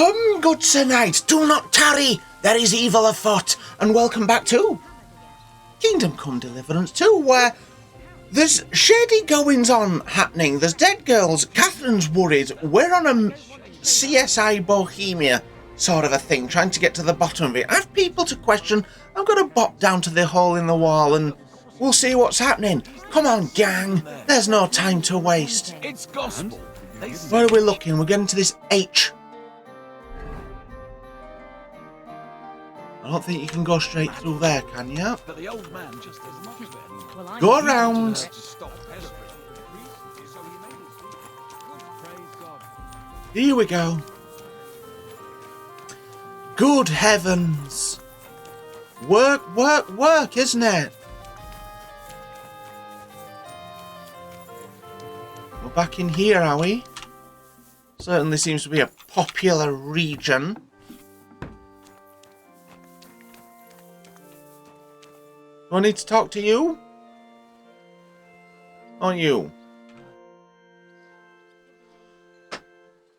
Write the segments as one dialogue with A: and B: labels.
A: Come, good sir knight, do not tarry. There is evil afoot, and welcome back to Kingdom Come Deliverance 2, where there's shady goings on happening. There's dead girls, Catherine's worried, we're on a CSI Bohemia sort of a thing, trying to get to the bottom of it. I have people to question. I'm going to bop down to the hole in the wall and we'll see what's happening. Come on, gang, there's no time to waste.
B: It's gospel.
A: Where are we looking? We're getting to this H. I don't think you can go straight through there, can you?
B: But the old man just as much
A: Go around. Here we go. Good heavens. Work, work, work, isn't it? We're back in here, are we? Certainly seems to be a popular region. Do I need to talk to you? Or you?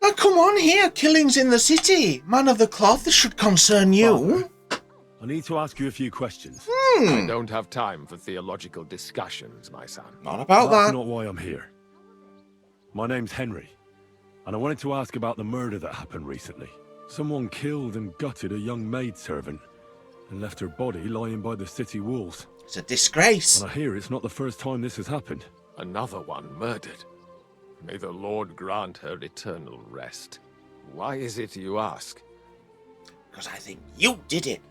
A: Oh, come on here. Killings in the city. Man of the cloth, this should concern you.
C: Father, I need to ask you a few questions.
D: I don't have time for theological discussions, my son.
A: Not about
C: That's
A: that.
C: not why I'm here. My name's Henry, and I wanted to ask about the murder that happened recently. Someone killed and gutted a young maidservant and left her body lying by the city walls.
A: It's a disgrace.
C: And I hear it's not the first time this has happened.
D: Another one murdered. May the Lord grant her eternal rest. Why is it you ask?
A: Because I think you did it.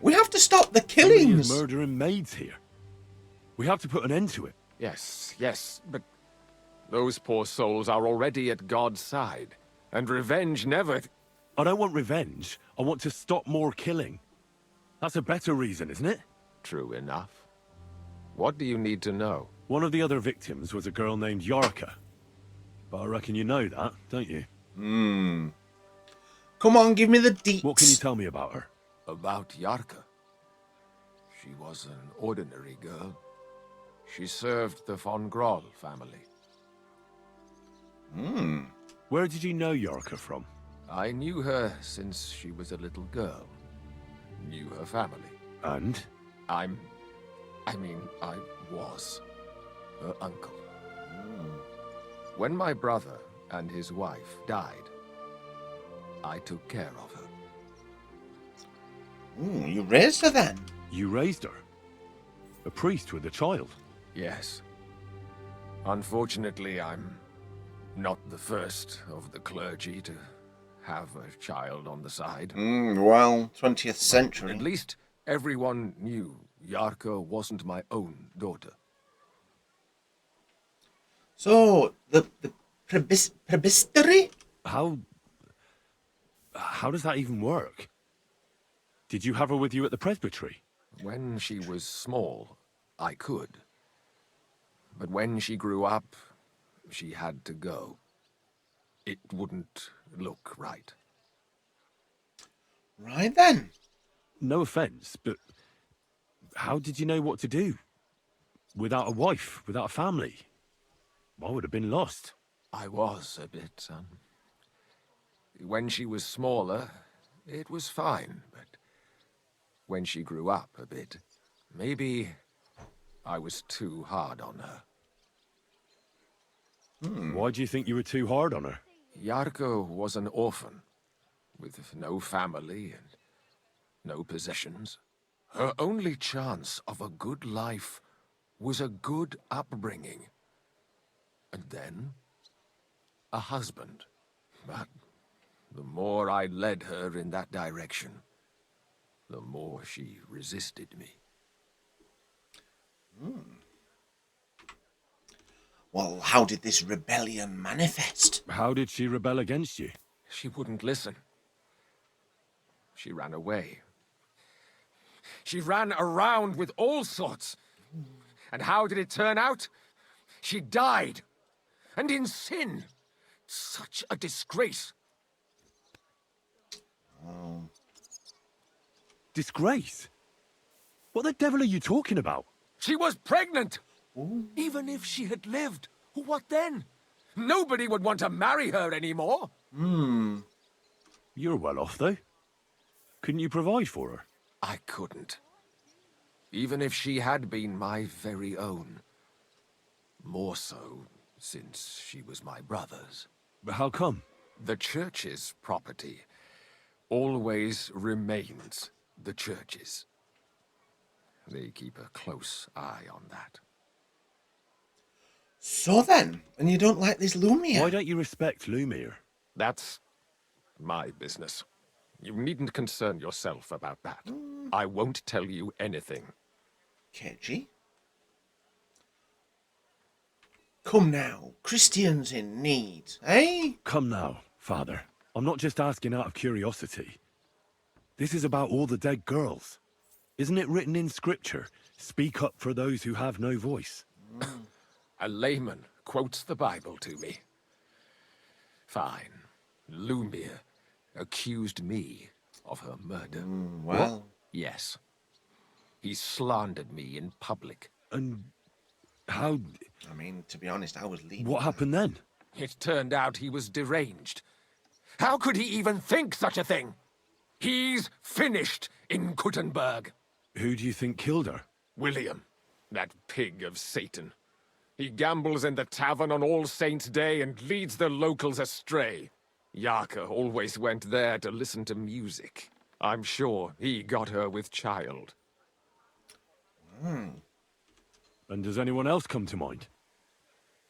A: We have to stop the
C: Somebody is
A: killings.
C: murdering maids here. We have to put an end to it.
D: Yes, but those poor souls are already at God's side, and revenge never...
C: I don't want revenge. I want to stop more killing. That's a better reason, isn't it?
D: True enough. What do you need to know?
C: One of the other victims was a girl named Yarka. But I reckon you know that, don't you?
A: Come on, give me the deets.
C: What can you tell me about her?
D: About Yarka. She was an ordinary girl. She served the von Groll family.
C: Where did you know Yarka from?
D: I knew her since she was a little girl. Knew her family.
C: And?
D: I was her uncle. When my brother and his wife died, I took care of her.
A: You raised her then?
C: You raised her? A priest with a child?
D: Yes. Unfortunately, I'm not the first of the clergy to have a child on the side.
A: Well, 20th century.
D: At least everyone knew Yarka wasn't my own daughter.
A: So, the presbytery?
C: How does that even work? Did you have her with you at the presbytery?
D: When she was small, I could. But when she grew up, she had to go. It wouldn't look right.
A: Right then.
C: No offense, but how did you know what to do? Without a wife, without a family? I would have been lost.
D: I was a bit, son. When she was smaller, it was fine, but when she grew up a bit, maybe I was too hard on her.
C: Why do you think you were too hard on her?
D: Yarka was an orphan, with no family and no possessions. Her only chance of a good life was a good upbringing. And then, a husband. But the more I led her in that direction, the more she resisted me.
A: Well, how did this rebellion manifest?
C: How did she rebel against you?
D: She wouldn't listen. She ran away. She ran around with all sorts. And how did it turn out? She died. And in sin. Such a disgrace.
C: Disgrace? What the devil are you talking about?
D: She was pregnant. Even if she had lived, what then? Nobody would want to marry her anymore.
C: You're well off, though. Couldn't you provide for her?
D: I couldn't. Even if she had been my very own. More so, since she was my brother's.
C: But how come?
D: The church's property always remains the church's. They keep a close eye on that.
A: So then, and you don't like this Lumia?
C: Why don't you respect Lumiere?
D: That's my business. You needn't concern yourself about that. I won't tell you anything.
A: KG? Come now, Christians in need, eh?
C: Come now, Father. I'm not just asking out of curiosity. This is about all the dead girls. Isn't it written in Scripture, speak up for those who have no voice?
D: A layman quotes the Bible to me. Fine. Lumiere accused me of her murder.
A: Well...
D: Yes. He slandered me in public.
C: And how...
A: I mean, to be honest, I was leading.
C: What happened then?
D: It turned out he was deranged. How could he even think such a thing? He's finished in Kuttenberg.
C: Who do you think killed her?
D: William, that pig of Satan. He gambles in the tavern on All Saints' Day and leads the locals astray. Yacker always went there to listen to music. I'm sure he got her with child.
C: And does anyone else come to mind?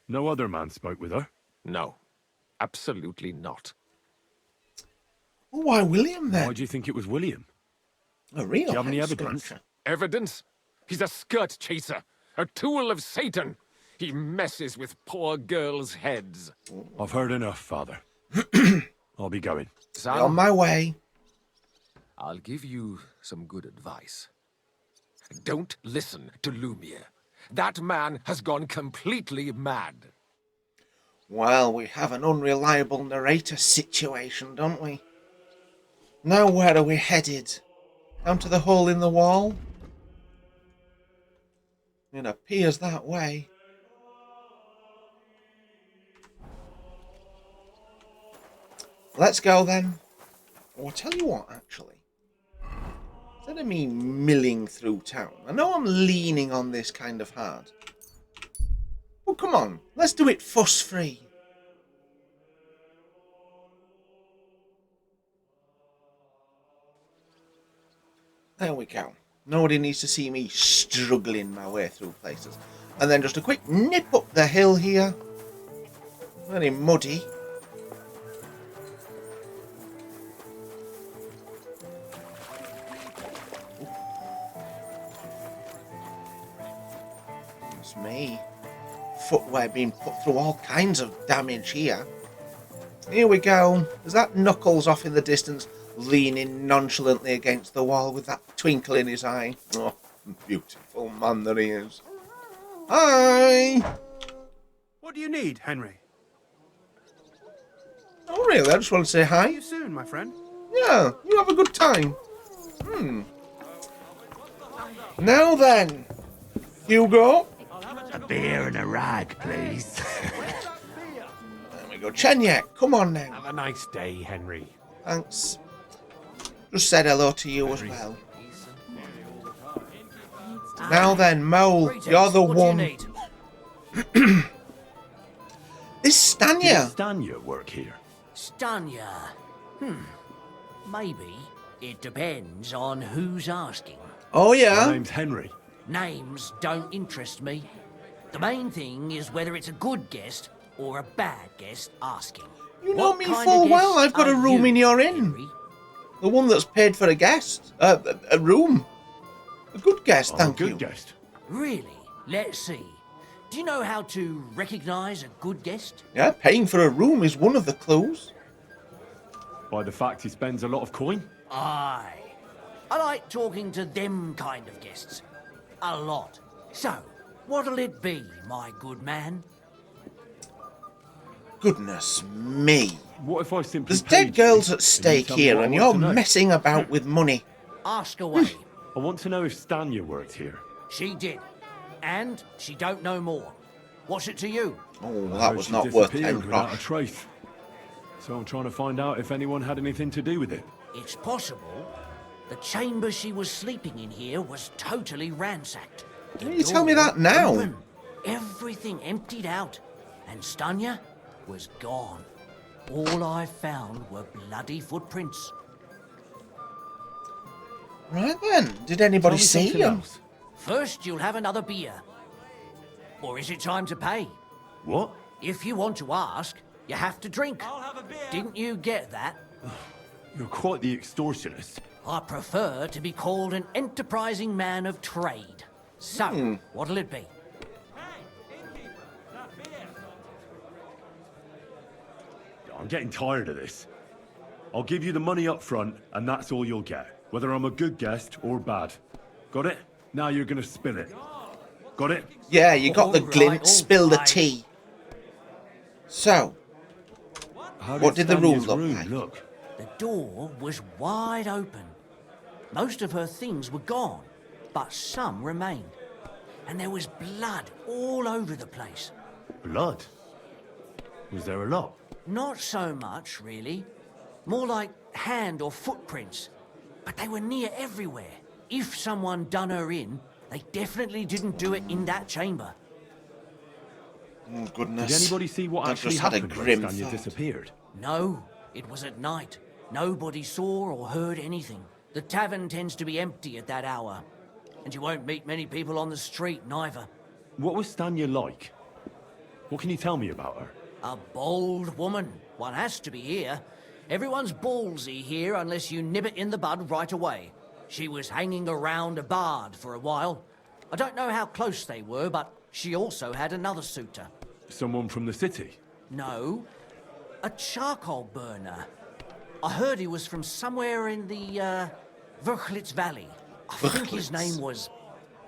C: No other man spoke with her?
D: No, absolutely not.
A: Well, why William then?
C: Why do you think it was William?
A: A real
C: Do you have any
A: head
C: evidence?
A: scratcher.
D: Evidence? He's a skirt chaser, a tool of Satan. He messes with poor girls' heads.
C: I've heard enough, Father. I'll be going.
D: Son,
A: On my way.
D: I'll give you some good advice. Don't listen to Lumiere. That man has gone completely mad.
A: Well, we have an unreliable narrator situation, don't we? Now where are we headed? Down to the hole in the wall? It appears that way. Let's go then. Or I'll tell you what, actually. Instead of me milling through town, I know I'm leaning on this kind of hard. Well, come on, let's do it fuss-free. There we go. Nobody needs to see me struggling my way through places. And then just a quick nip up the hill here. Very muddy. It's me. Footwear being put through all kinds of damage here. Here we go. There's that Knuckles off in the distance, leaning nonchalantly against the wall with that twinkle in his eye. Oh, beautiful man that he is. Hi!
E: What do you need, Henry?
A: Oh, really? I just want to say
E: See
A: hi.
E: you soon, my friend.
A: Yeah, you have a good time. Now then, Hugo.
F: A beer and a rag, please.
A: There we go. Chenyek, come on now.
F: Have a nice day, Henry.
A: Thanks. Just said hello to you as well. Now then, Mole, you're the one. This Stanya.
C: Did Stanya work here?
G: Stanya. Maybe. It depends on who's asking.
A: Oh,
C: My
A: yeah?
C: name's Henry.
G: Names don't interest me. The main thing is whether it's a good guest or a bad guest asking.
A: You know
G: What
A: me
G: kind
A: full
G: of
A: well.
G: guest
A: I've got a
G: are
A: room
G: you,
A: in your inn.
G: Henry?
A: The one that's paid for a guest. A room. A good guest,
C: I'm
A: thank
C: a
A: you.
C: good guest.
G: Really? Let's see. Do you know how to recognise a good guest?
A: Yeah, paying for a room is one of the clues.
C: By the fact he spends a lot of coin?
G: Aye. I like talking to them kind of guests. A lot. So, what'll it be, my good man?
A: Goodness me.
C: What if I simply
A: There's
C: paid
A: dead girls
C: you
A: at
C: and you
A: stake
C: tell me
A: here,
C: what I
A: and
C: want
A: you're
C: to know?
A: messing about with money.
G: Ask away.
C: I want to know if Stanya worked here.
G: She did. And she don't know more. What's it to you?
A: Oh,
C: How
A: that was
C: she
A: not worth 10
C: disappeared without a
A: grosh.
C: trace. So I'm trying to find out if anyone had anything to do with it.
G: It's possible. The chamber she was sleeping in here was totally ransacked.
A: Why don't you tell me that now?
G: Open, everything emptied out, and Stanya was gone. All I found were bloody footprints.
A: Right then. Did anybody see him?
G: First, you'll have another beer. Or is it time to pay?
C: What?
G: If you want to ask, you have to drink.
B: I'll have a beer.
G: Didn't you get that?
C: You're quite the extortionist.
G: I prefer to be called an enterprising man of trade. So, what'll it be?
B: Hey, Innkeeper, that beer.
C: I'm getting tired of this. I'll give you the money up front, and that's all you'll get. Whether I'm a good guest or bad. Got it? Now you're gonna spill it. Got it?
A: Yeah, you got the
G: All
A: glint,
G: right,
A: spill the
G: all
A: tea. So,
C: How
A: What did the room
C: Stanya's
A: look like?
G: The door was wide open. Most of her things were gone, but some remained. And there was blood all over the place.
C: Blood? Was there a lot?
G: Not so much, really. More like hand or footprints. But they were near everywhere. If someone done her in, they definitely didn't do it in that chamber.
A: oh goodness.
C: Did anybody see what
A: That
C: actually
A: just had a
C: happened when
A: grim
C: Stanya
A: thought.
C: disappeared?
G: No, it was at night. Nobody saw or heard anything. The tavern tends to be empty at that hour. And you won't meet many people on the street, neither.
C: What was Stanya like? What can you tell me about her?
G: A bold woman. One has to be here. Everyone's ballsy here unless you nib it in the bud right away. She was hanging around a bard for a while. I don't know how close they were, but she also had another suitor.
C: Someone from the city?
G: No, a charcoal burner. I heard he was from somewhere in the, Vlatch Valley. I think his name was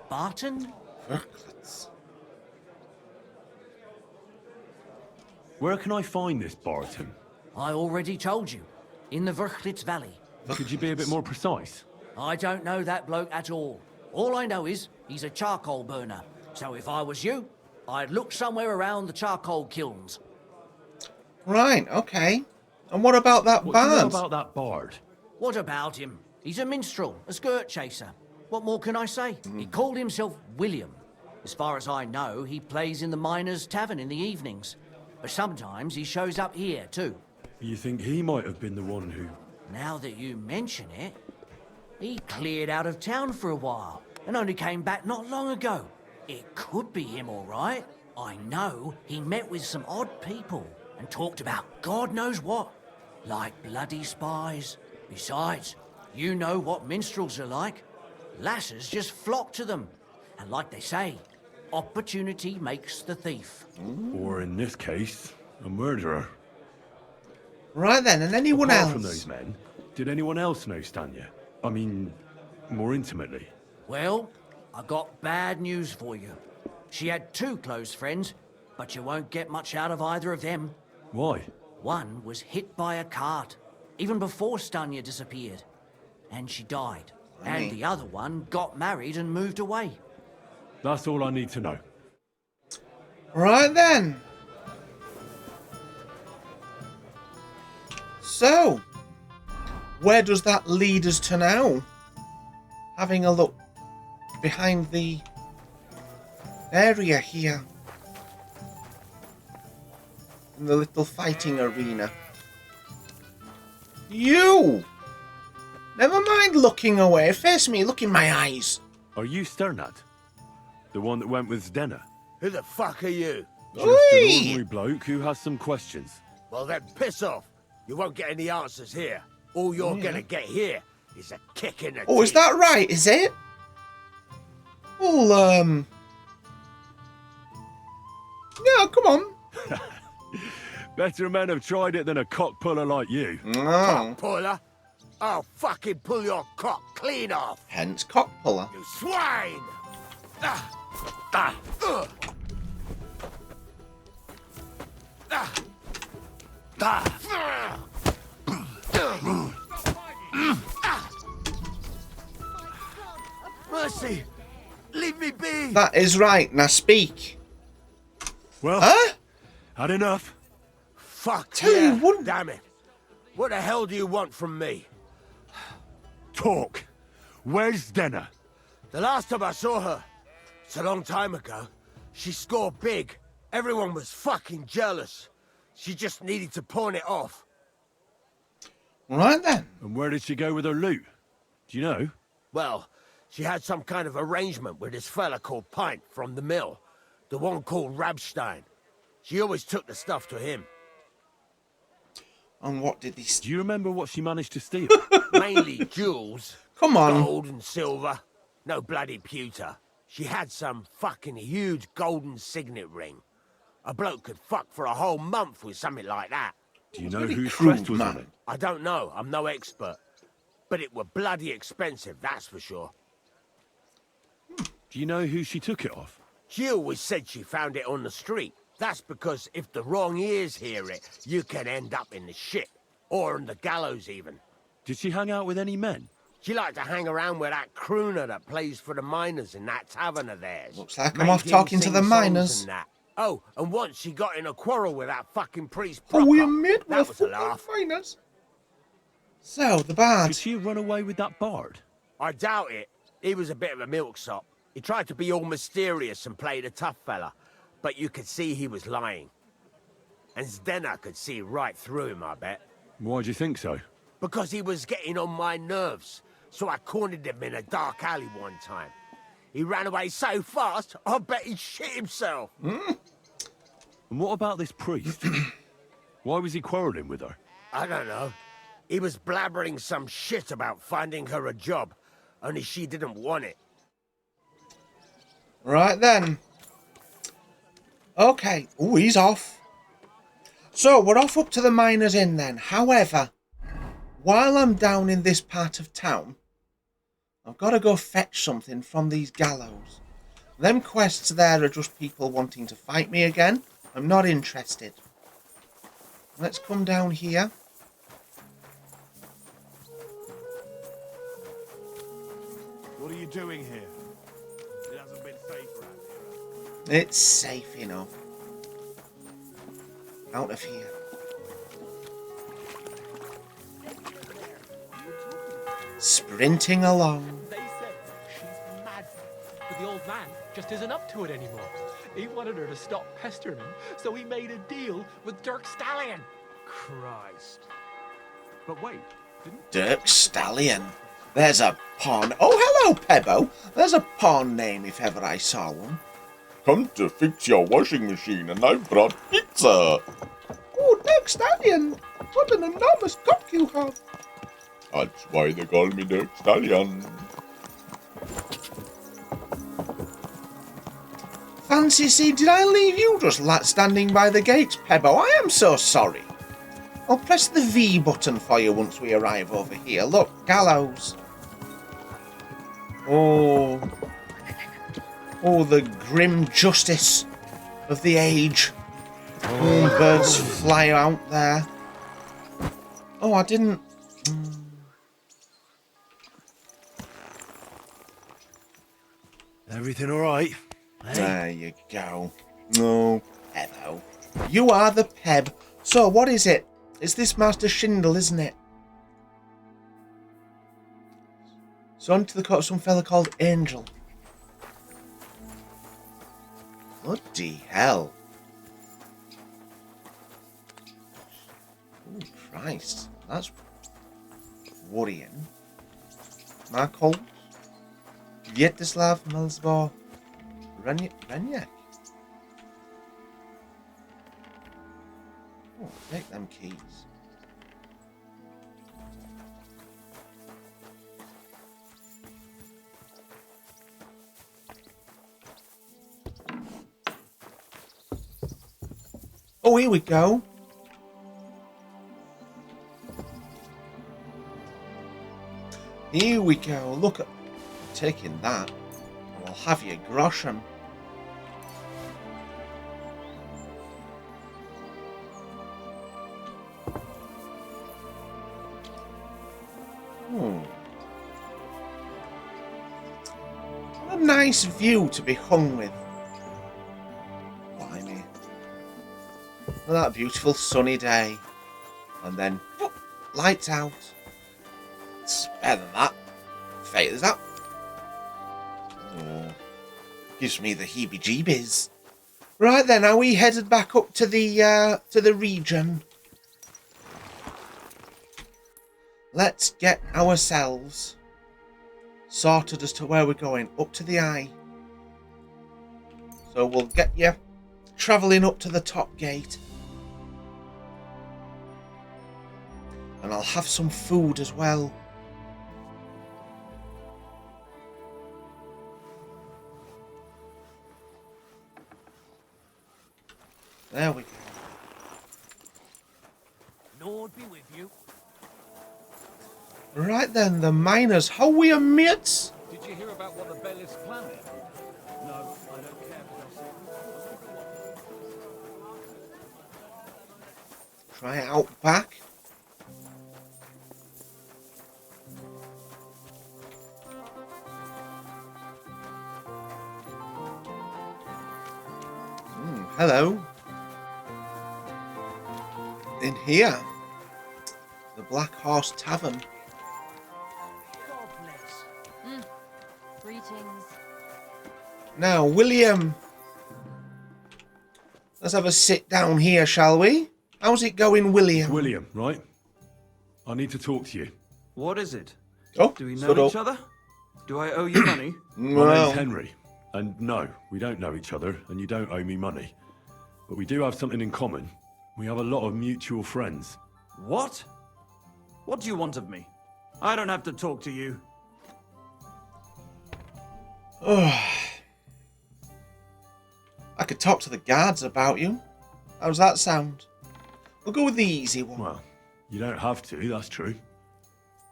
G: Barton?
C: Where can I find this Barton?
G: I already told you. In the Vlatch Valley.
C: Could you be a bit more precise?
G: I don't know that bloke at all. All I know is he's a charcoal burner. So if I was you, I'd look somewhere around the charcoal kilns.
A: Right, okay. And what about that
C: What do you know
A: bard?
C: about that bard?
G: What about him? He's a minstrel, a skirt chaser. What more can I say? He called himself William. As far as I know, he plays in the miners' tavern in the evenings. But sometimes he shows up here, too.
C: You think he might have been the one who...
G: Now that you mention it, he cleared out of town for a while and only came back not long ago. It could be him, all right. I know he met with some odd people and talked about God knows what, like bloody spies. Besides, you know what minstrels are like. Lasses just flock to them. And like they say, opportunity makes the thief.
C: Or in this case, a murderer.
A: Right then, and anyone
C: Apart
A: else?
C: from those men, did anyone else know Stanya? I mean, more intimately.
G: Well, I got bad news for you. She had two close friends, but you won't get much out of either of them.
C: Why?
G: One was hit by a cart, even before Stanya disappeared. And she died. And the other one got married and moved away.
C: That's all I need to know.
A: Right then. So, where does that lead us to now? Having a look behind the area here. In the little fighting arena. You! Never mind looking away. Face me, look in my eyes.
C: Are you Strnad? The one that went with Stanya?
F: Who the fuck are you?
C: Just an
A: Oi!
C: ordinary bloke who has some questions.
F: Well then, piss off. You won't get any answers here. All you're gonna get here is a kick in the
A: Oh, is
F: teeth.
A: that right, is it? Well, yeah, come on.
C: Better men have tried it than a cock puller like you.
A: Oh,
F: Puller? I'll fucking pull your cock clean off,
A: hence cock puller.
F: you swine! Ah.
C: Ah.
F: Ugh. Ah. Ah. Mercy! Leave me be!
A: That is right. Now speak.
C: Well,
A: Huh?
C: had enough.
F: Fuck
A: Tell
F: yeah,
A: you what-
F: damn it. What the hell do you want from me?
C: Talk! Where's Stnya?
F: The last time I saw her, it's a long time ago, she scored big. Everyone was fucking jealous. She just needed to pawn it off.
A: Right then.
C: And where did she go with her loot? Do you know?
F: Well, she had some kind of arrangement with this fella called Pint from the mill. The one called Rabstein. She always took the stuff to him.
A: And what did he
C: Do you remember what she managed to steal?
F: Mainly jewels.
A: Come on.
F: Gold and silver. No bloody pewter. She had some fucking huge golden signet ring. A bloke could fuck for a whole month with something like that.
C: Do you know
A: Bloody
C: whose
A: crude
C: crest was on
A: man.
C: it?
F: I don't know. I'm no expert. But it were bloody expensive, that's for sure.
C: Do you know who she took it off?
F: She always said she found it on the street. That's because if the wrong ears hear it, you can end up in the shit. Or on the gallows, even.
C: Did she hang out with any men?
F: She liked to hang around with that crooner that plays for the miners in that tavern of theirs.
A: Looks like I'm
F: Made
A: off
F: him
A: talking to
F: sing
A: the
F: songs
A: miners.
F: and that. Oh, and once she got in a quarrel with that fucking priest
A: Oh,
F: proper.
A: we admit we're
F: That was a
A: fucking
F: laugh.
A: finers. So, the bard.
C: Did she run away with that bard?
F: I doubt it. He was a bit of a milksop. He tried to be all mysterious and played a tough fella, but you could see he was lying. And Stnya could see right through him, I bet.
C: Why do you think so?
F: Because he was getting on my nerves, so I cornered him in a dark alley one time. He ran away so fast, I bet he shit himself.
C: And what about this priest? Why was he quarrelling with her?
F: I don't know. He was blabbering some shit about finding her a job, only she didn't want it.
A: Right then. Okay. Oh, he's off. So, we're off up to the Miners' Inn then. However, while I'm down in this part of town, I've got to go fetch something from these gallows. Them quests there are just people wanting to fight me again. I'm not interested. Let's come down here.
E: What are you doing here? It hasn't been safe around here.
A: It's safe enough. Out of here. Sprinting along.
B: They said she's mad, but the old man just isn't up to it anymore. He wanted her to stop pestering him, so he made a deal with Dirk Stallion. Christ. But wait, didn't
A: Dirk Stallion. There's a pawn. Oh, hello, Pebbo. There's a pawn name if ever I saw one.
H: Come to fix your washing machine, and I brought pizza.
A: Oh, Dirk Stallion. What an enormous cock you have.
H: That's why they call me Dirk Stallion.
A: Fancy, see, did I leave you just standing by the gates, Pebbo? I am so sorry. I'll press the V button for you once we arrive over here. Look, gallows. Oh. Oh, the grim justice of the age. Oh, birds fly out there. Oh, I didn't...
C: Everything all right?
A: There you go. No, Pebbo. You are the Peb. So, what is it? It's this Master Schindel, isn't it? Son to the court of some fella called Angel. Bloody hell. Oh, Christ. That's worrying. Mark Holt. Vyacheslav Malzbo. Renyak. Oh, take them keys. Oh, here we go. Here we go. Look at taking that. I'll have you grosham. What a nice view to be hung with. Blimey. Look at that beautiful sunny day. And then Lights out. It's better than that. Fades up. Oh, gives me the heebie-jeebies. Right then, are we headed back up to the region? Let's get ourselves sorted as to where we're going. Up to the eye. So we'll get you travelling up to the top gate. And I'll have some food as well. There we go.
G: Lord be with you.
A: Right then, the miners. How we are mates?
C: Did you hear about what the Bailiff's planning? No, I don't care.
A: Try it out back. Hello. In here, the Black Horse Tavern.
G: God bless.
I: Greetings.
A: Now, William, let's have a sit down here, shall we? How's it going, William?
C: William, right? I need to talk to you.
J: What is it?
A: Oh,
J: Do we know each other? Do I owe you money?
C: My name's Henry. And no, we don't know each other, and you don't owe me money. But we do have something in common. We have a lot of mutual friends.
J: What? What do you want of me? I don't have to talk to you.
A: I could talk to the guards about you. How's that sound? We'll go with the easy one.
C: Well, you don't have to, that's true.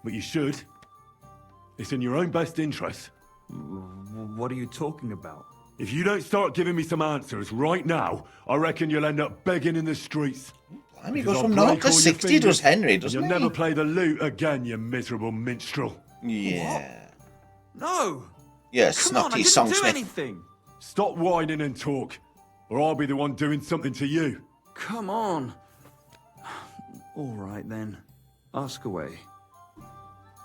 C: But you should. It's in your own best interest.
J: What are you talking about?
C: If you don't start giving me some answers right now, I reckon you'll end up begging in the streets.
A: Blimey, goes from 0 to 60, does Henry, doesn't he?
C: You'll never play the lute again, you miserable minstrel.
A: Yeah.
J: No!
A: Yeah,
J: Come on, I
A: snotty
J: didn't
A: song
J: do
A: sniff.
J: anything!
C: Stop whining and talk, or I'll be the one doing something to you.
J: Come on. All right, then. Ask away.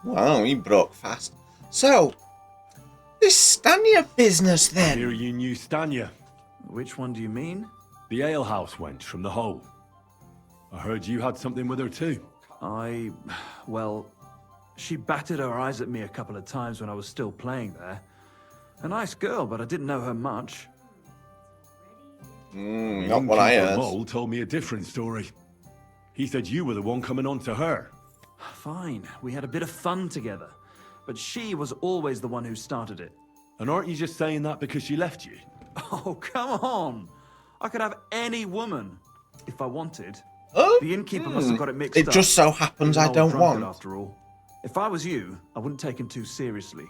A: Wow, he broke fast. So, this Stanya business then.
C: Here you knew Stanya,
J: Which one do you mean?
C: the alehouse wench from the hole. I heard you had something with her too.
J: Well, she batted her eyes at me a couple of times when I was still playing there. A nice girl, but I didn't know her much.
A: Not what I
C: Innkeeper
A: heard.
C: Mole told me a different story. He said you were the one coming on to her.
J: Fine, we had a bit of fun together. But she was always the one who started it.
C: And aren't you just saying that because she left you?
J: Oh, come on! I could have any woman, if I wanted.
A: Oh,
J: The innkeeper must have got it mixed
A: it
J: up.
A: just so happens
J: He's an
A: I
J: old
A: don't
J: drunkard,
A: want.
J: after all. If I was you, I wouldn't take him too seriously.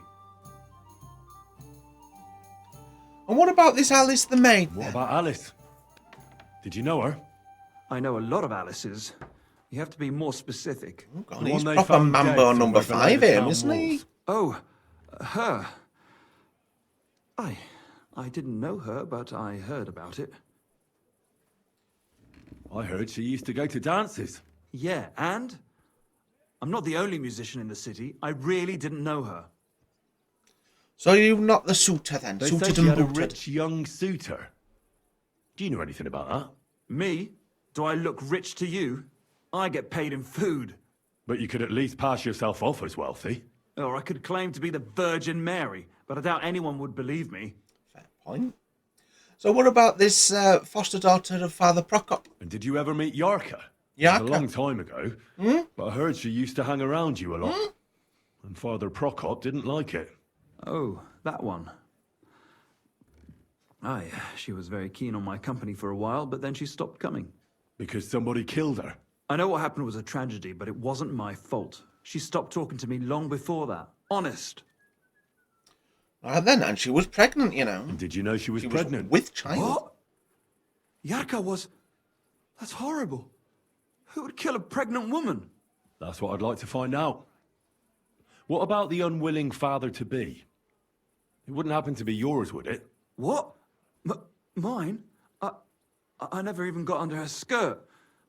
A: And what about this Alice the maid?
C: What
A: then?
C: about Alice? Did you know her?
J: I know a lot of Alice's. You have to be more specific.
A: Oh, God,
C: The
A: he's
C: one they
A: proper
C: found
A: Mambo
C: dead
A: number
C: somewhere below
A: 5
C: the
A: him,
C: town
A: isn't he?
C: walls.
J: Oh, her. I didn't know her, but I heard about it.
C: I heard she used to go to dances.
J: Yeah, and? I'm not the only musician in the city. I really didn't know her.
A: So you're not the suitor then?
C: They
A: Suited
C: said she
A: and
C: had a
A: booted.
C: rich young suitor. Do you know anything about that?
J: Me? Do I look rich to you? I get paid in food.
C: But you could at least pass yourself off as wealthy.
J: Or I could claim to be the Virgin Mary, but I doubt anyone would believe me.
A: Fair point. So what about this foster daughter of Father Prokop?
C: And did you ever meet Yarka? It
A: Yarka?
C: was a long time ago. But I heard she used to hang around you a lot. And Father Prokop didn't like it.
J: Oh, that one. Aye, she was very keen on my company for a while, but then she stopped coming.
C: Because somebody killed her.
J: I know what happened was a tragedy, but it wasn't my fault. She stopped talking to me long before that. Honest.
A: Right then, and she was pregnant, you know.
C: And did you know she was
A: She
C: pregnant?
A: was with child.
J: What? Yarka was... That's horrible. Who would kill a pregnant woman?
C: That's what I'd like to find out. What about the unwilling father-to-be? It wouldn't happen to be yours, would it?
J: What? Mine? I never even got under her skirt.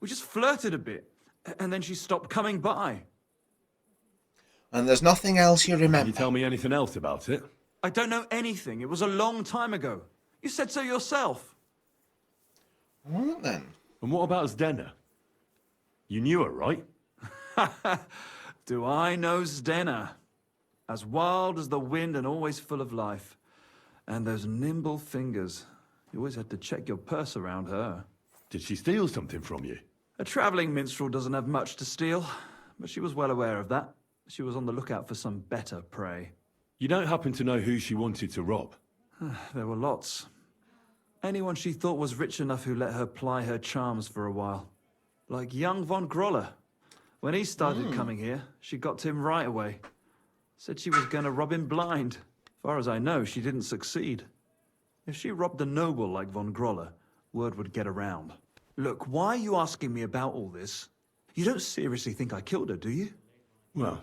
J: We just flirted a bit. And then she stopped coming by.
A: And there's nothing else you
C: Can
A: remember.
C: you tell me anything else about it?
J: I don't know anything. It was a long time ago. You said so yourself.
A: What then?
C: And what about Stanya? You knew her, right?
J: Do I know Stanya? As wild as the wind and always full of life. And those nimble fingers. You always had to check your purse around her.
C: Did she steal something from you?
J: A travelling minstrel doesn't have much to steal, but she was well aware of that. She was on the lookout for some better prey.
C: You don't happen to know who she wanted to rob?
J: There were lots. Anyone she thought was rich enough who let her ply her charms for a while. Like young von Groller. When he started coming here, she got to him right away. Said she was going to rob him blind. Far as I know, she didn't succeed. If she robbed a noble like von Groller, word would get around. Look, why are you asking me about all this? You don't seriously think I killed her, do you?
C: Well,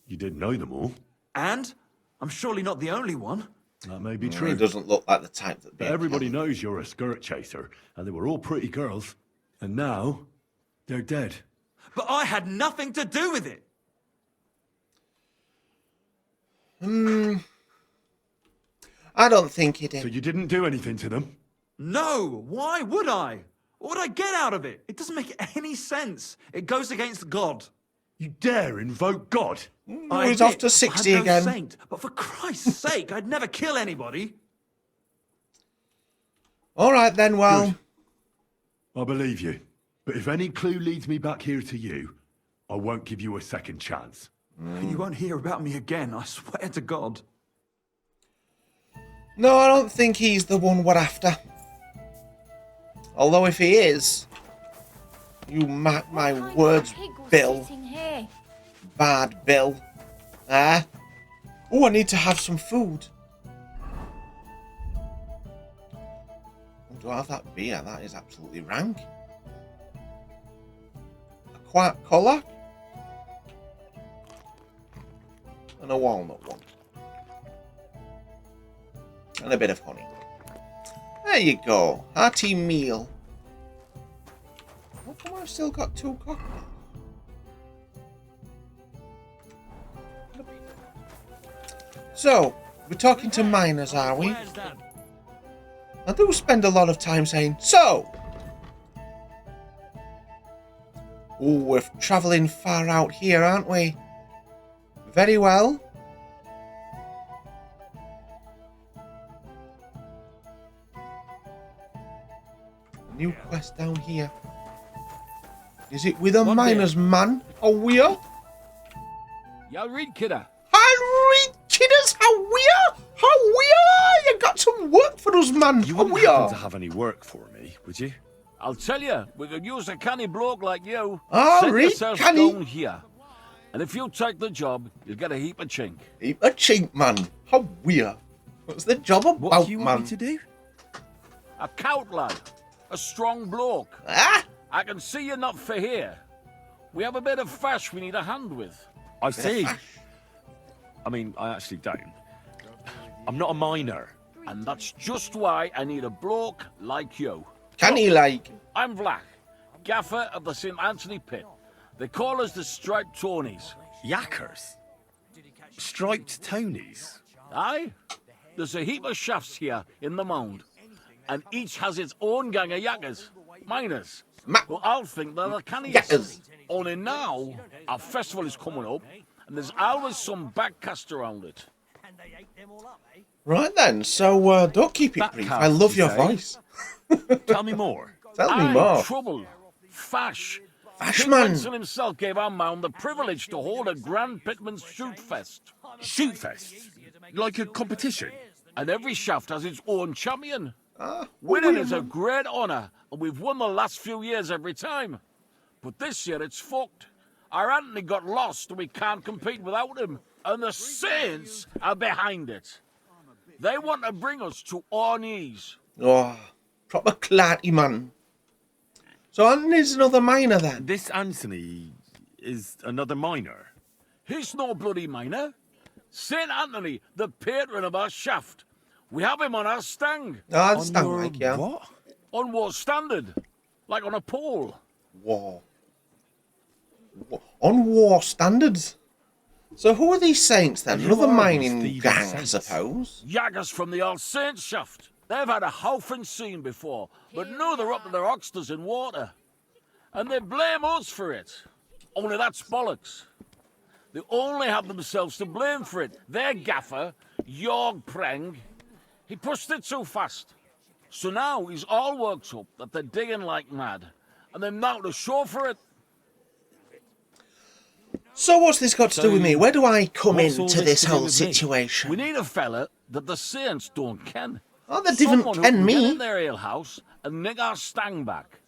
C: you did know them all.
J: And? I'm surely not the only one.
C: That may be
A: He
C: true.
A: doesn't look like the type that.
C: But everybody knows you're a skirt chaser, and they were all pretty girls. And now, they're dead.
J: But I had nothing to do with it.
A: I don't think he did.
C: So you didn't do anything to them?
J: No, why would I? What would I get out of it? It doesn't make any sense. It goes against God.
C: You dare invoke God?
J: I
A: He's off
J: admit,
A: to 60
J: I'm no
A: again.
J: saint, but for Christ's sake, I'd never kill anybody.
A: All right then, well.
C: Good. I believe you. But if any clue leads me back here to you, I won't give you a second chance.
J: You won't hear about me again, I swear to God.
A: No, I don't think he's the one we're after. Although if he is, you mark my words, Bill. Bad Bill. Ah. Oh, I need to have some food. Oh, do I have that beer? That is absolutely rank. A quart colour. And a walnut one. And a bit of honey. There you go. Hearty meal. How come I've still got 2 cocktails? So, we're talking to miners, are we? I do spend a lot of time saying, so! Oh, we're travelling far out here, aren't we? Very well. New quest down here. Is it with a miner's man? A weir?
I: You read, kidder.
A: I read kidders, how weir? How weir? You got some work for us, man.
C: You
A: How
C: wouldn't happen
A: weir?
C: to have any work for me, would you?
I: I'll tell you, we could use a canny bloke like you.
A: Ah,
I: Send
A: read
I: yourself
A: canny.
I: down here. And if you take the job, you'll get a heap of chink.
A: Heap a chink, man. How weird. What's the job about,
I: What do you
A: man?
I: want me to do? A cout lad. A strong bloke.
A: Ah?
I: I can see you're not for here. We have a bit of fash we need a hand with.
C: I see. I mean, I actually don't. I'm not a miner.
I: And that's just why I need a bloke like you.
A: Can he, like?
I: I'm Vlatch, gaffer of the St. Anthony Pit. They call us the Striped Tonies.
C: Yackers? Striped Tonys?
I: Aye? There's a heap of shafts here in the mound, and each has its own gang of yackers, miners, who I'll think they're the canniest.
A: Yackers.
I: Only now, our festival is coming up, and there's always some backcast around it.
A: Right then, so don't keep it brief. I love your voice.
C: Tell me more.
A: Tell me
I: Aye,
A: more.
I: trouble. Fash.
A: Fash
I: King
A: man.
I: Winston himself gave our mound the privilege to hold a grand pitman's shoot fest.
C: Shoot fest? Like a competition?
I: And every shaft has its own champion.
A: Ah,
I: Winning is a great honour, and we've won the last few years every time. But this year it's fucked. Our Anthony got lost and we can't compete without him. And the Saints are behind it. They want to bring us to our knees.
A: Oh, proper clarty, man. So Anthony's another miner then?
C: This Anthony is another miner.
I: He's no bloody miner. Saint Anthony, the patron of our shaft. We have him on our stang.
A: Oh, that's stand like, yeah.
C: What?
I: On what standard? Like on a pole.
A: Whoa. on war standards. So who are these saints then?
C: Who
A: Another
C: are
A: mining
C: these
A: gang,
C: thieving
A: I
C: saints?
A: suppose.
I: Yackers from the Old Saint Shaft. They've had a howfing scene before, but now they're up to their oxters in water. And they blame us for it. Only that's bollocks. They only have themselves to blame for it. Their gaffer, Jorg Preng, he pushed it too fast. So now he's all worked up that they're digging like mad, and they're now to show for it.
A: So what's this got to do with me? Where do I come
C: what's all
A: into
C: this
A: this
C: to do
A: whole
C: with me?
A: situation?
I: We need a fella that the saints don't ken.
A: Oh, they didn't
I: Someone who
A: ken
I: can get
A: me.
I: in their alehouse and nick our stang back.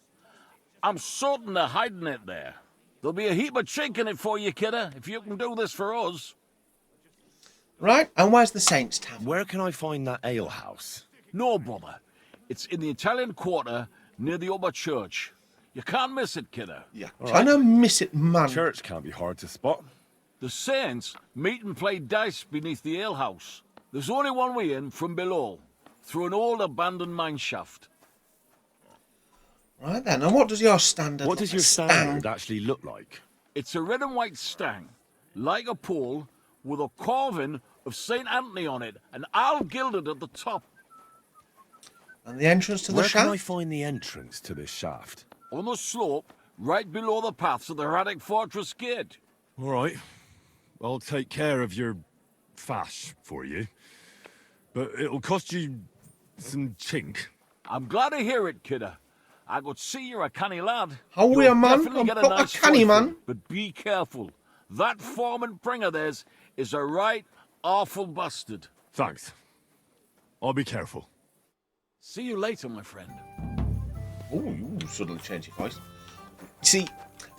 I: I'm certain they're hiding it there. There'll be a heap of chink in it for you, kidder, if you can do this for us.
A: Right, and where's the Saints Tavern?
K: Where can I find that alehouse?
I: No bother. It's in the Italian Quarter near the upper church. You can't miss it, kidder.
A: Yeah, trying to miss it, man.
C: Church can't be hard to spot.
I: The saints meet and play dice beneath the alehouse. There's only one way in from below, through an old abandoned mine shaft.
A: Right then, and what does your standard
C: What does your standard actually look like?
I: It's a red and white stang, like a pole, with a carving of St. Anthony on it, and all gilded at the top.
A: And the entrance to the
K: Where
A: shaft?
K: can I find the entrance to this shaft?
I: On the slope, right below the paths of the Radic Fortress Gate.
C: All right. I'll take care of your fash for you. But it'll cost you some chink.
I: I'm glad to hear it, kidder. I could see you're a canny lad.
A: How we
I: You'll
A: a man?
I: definitely
A: I'm
I: get
A: not a
I: nice
A: canny
I: fight for
A: man.
I: it, but be careful. That Foreman Pringer theirs is a right awful bastard.
C: Thanks. I'll be careful.
I: See you later, my friend.
A: Oh, you suddenly changed your voice. See,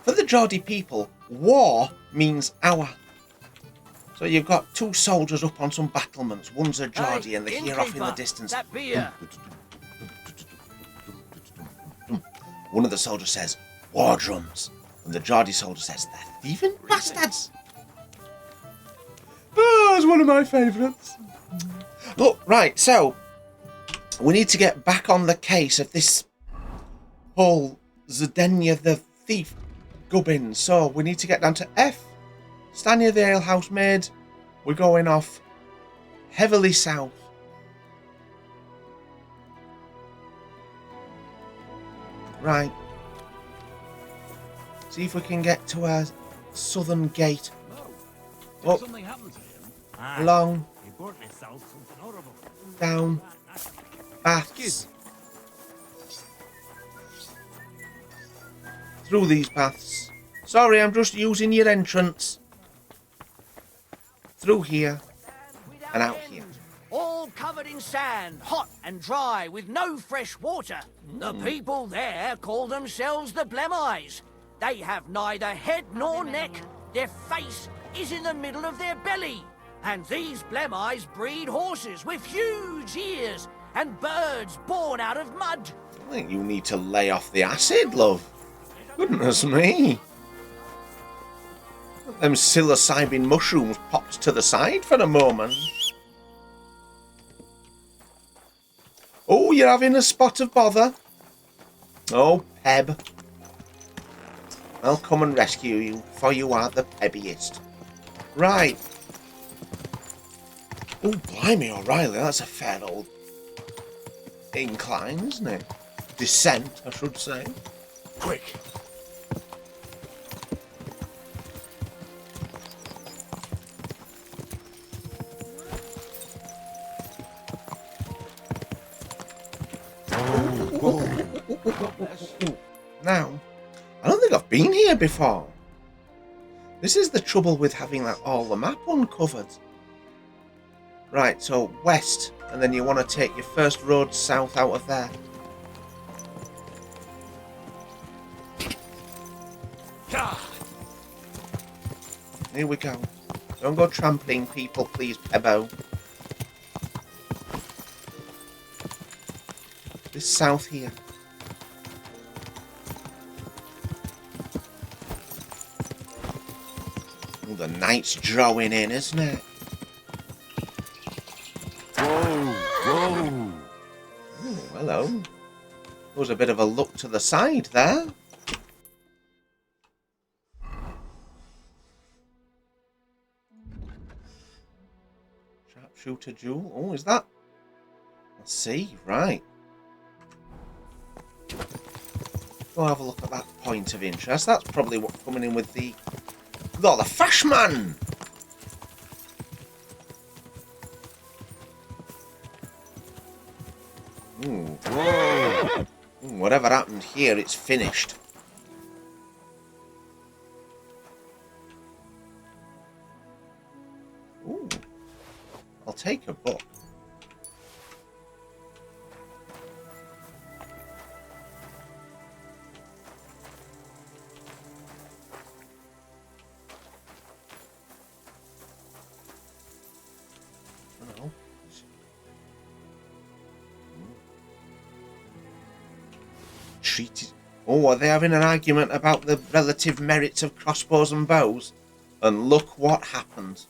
A: for the Geordie people, war means hour. So you've got two soldiers up on some battlements. One's a Geordie and they hear off in the distance.
G: That beer.
A: One of the soldiers says, war drums. And the Geordie soldier says, they're thieving bastards. Oh, it's one of my favourites. Look, right, so we need to get back on the case of this whole Zdenya the thief gubbin. So we need to get down to F. Stanya the alehouse maid. We're going off heavily south. Right. See if we can get to our southern gate.
I: Did something happen to him?
A: Along,
E: He burnt himself, something horrible.
A: down, paths. Through these paths. Sorry, I'm just using your entrance. Through here and out here.
G: All covered in sand, hot and dry, with no fresh water. The people there call themselves the Blemeyes. They have neither head nor neck. Their face is in the middle of their belly. And these Blemeyes breed horses with huge ears and birds born out of mud.
A: I think you need to lay off the acid, love. Goodness me. Them psilocybin mushrooms popped to the side for a moment. Oh, you're having a spot of bother. Oh, Peb. I'll come and rescue you, for you are the pebbiest. Right. Oh, blimey, O'Reilly, that's a fair old incline, isn't it? Descent, I should say.
D: Quick!
A: Now, I don't think I've been here before. This is the trouble with having all the map uncovered. Right, so west, and then you want to take your first road south out of there. Here we go. Don't go trampling people, please, Pebbo. This south here. Oh, the night's drawing in, isn't it?
C: Whoa!
A: Oh, hello. There was a bit of a look to the side there. Shooter duel. Oh, is that? Let's see. Right. Go have a look at that point of interest. That's probably what's coming in with the... Oh, the Fash man! Ooh. Whoa. Ooh, whatever happened here, it's finished. Ooh. I'll take a book. No. Treated. Oh, are they having an argument about the relative merits of crossbows and bows? And look what happened.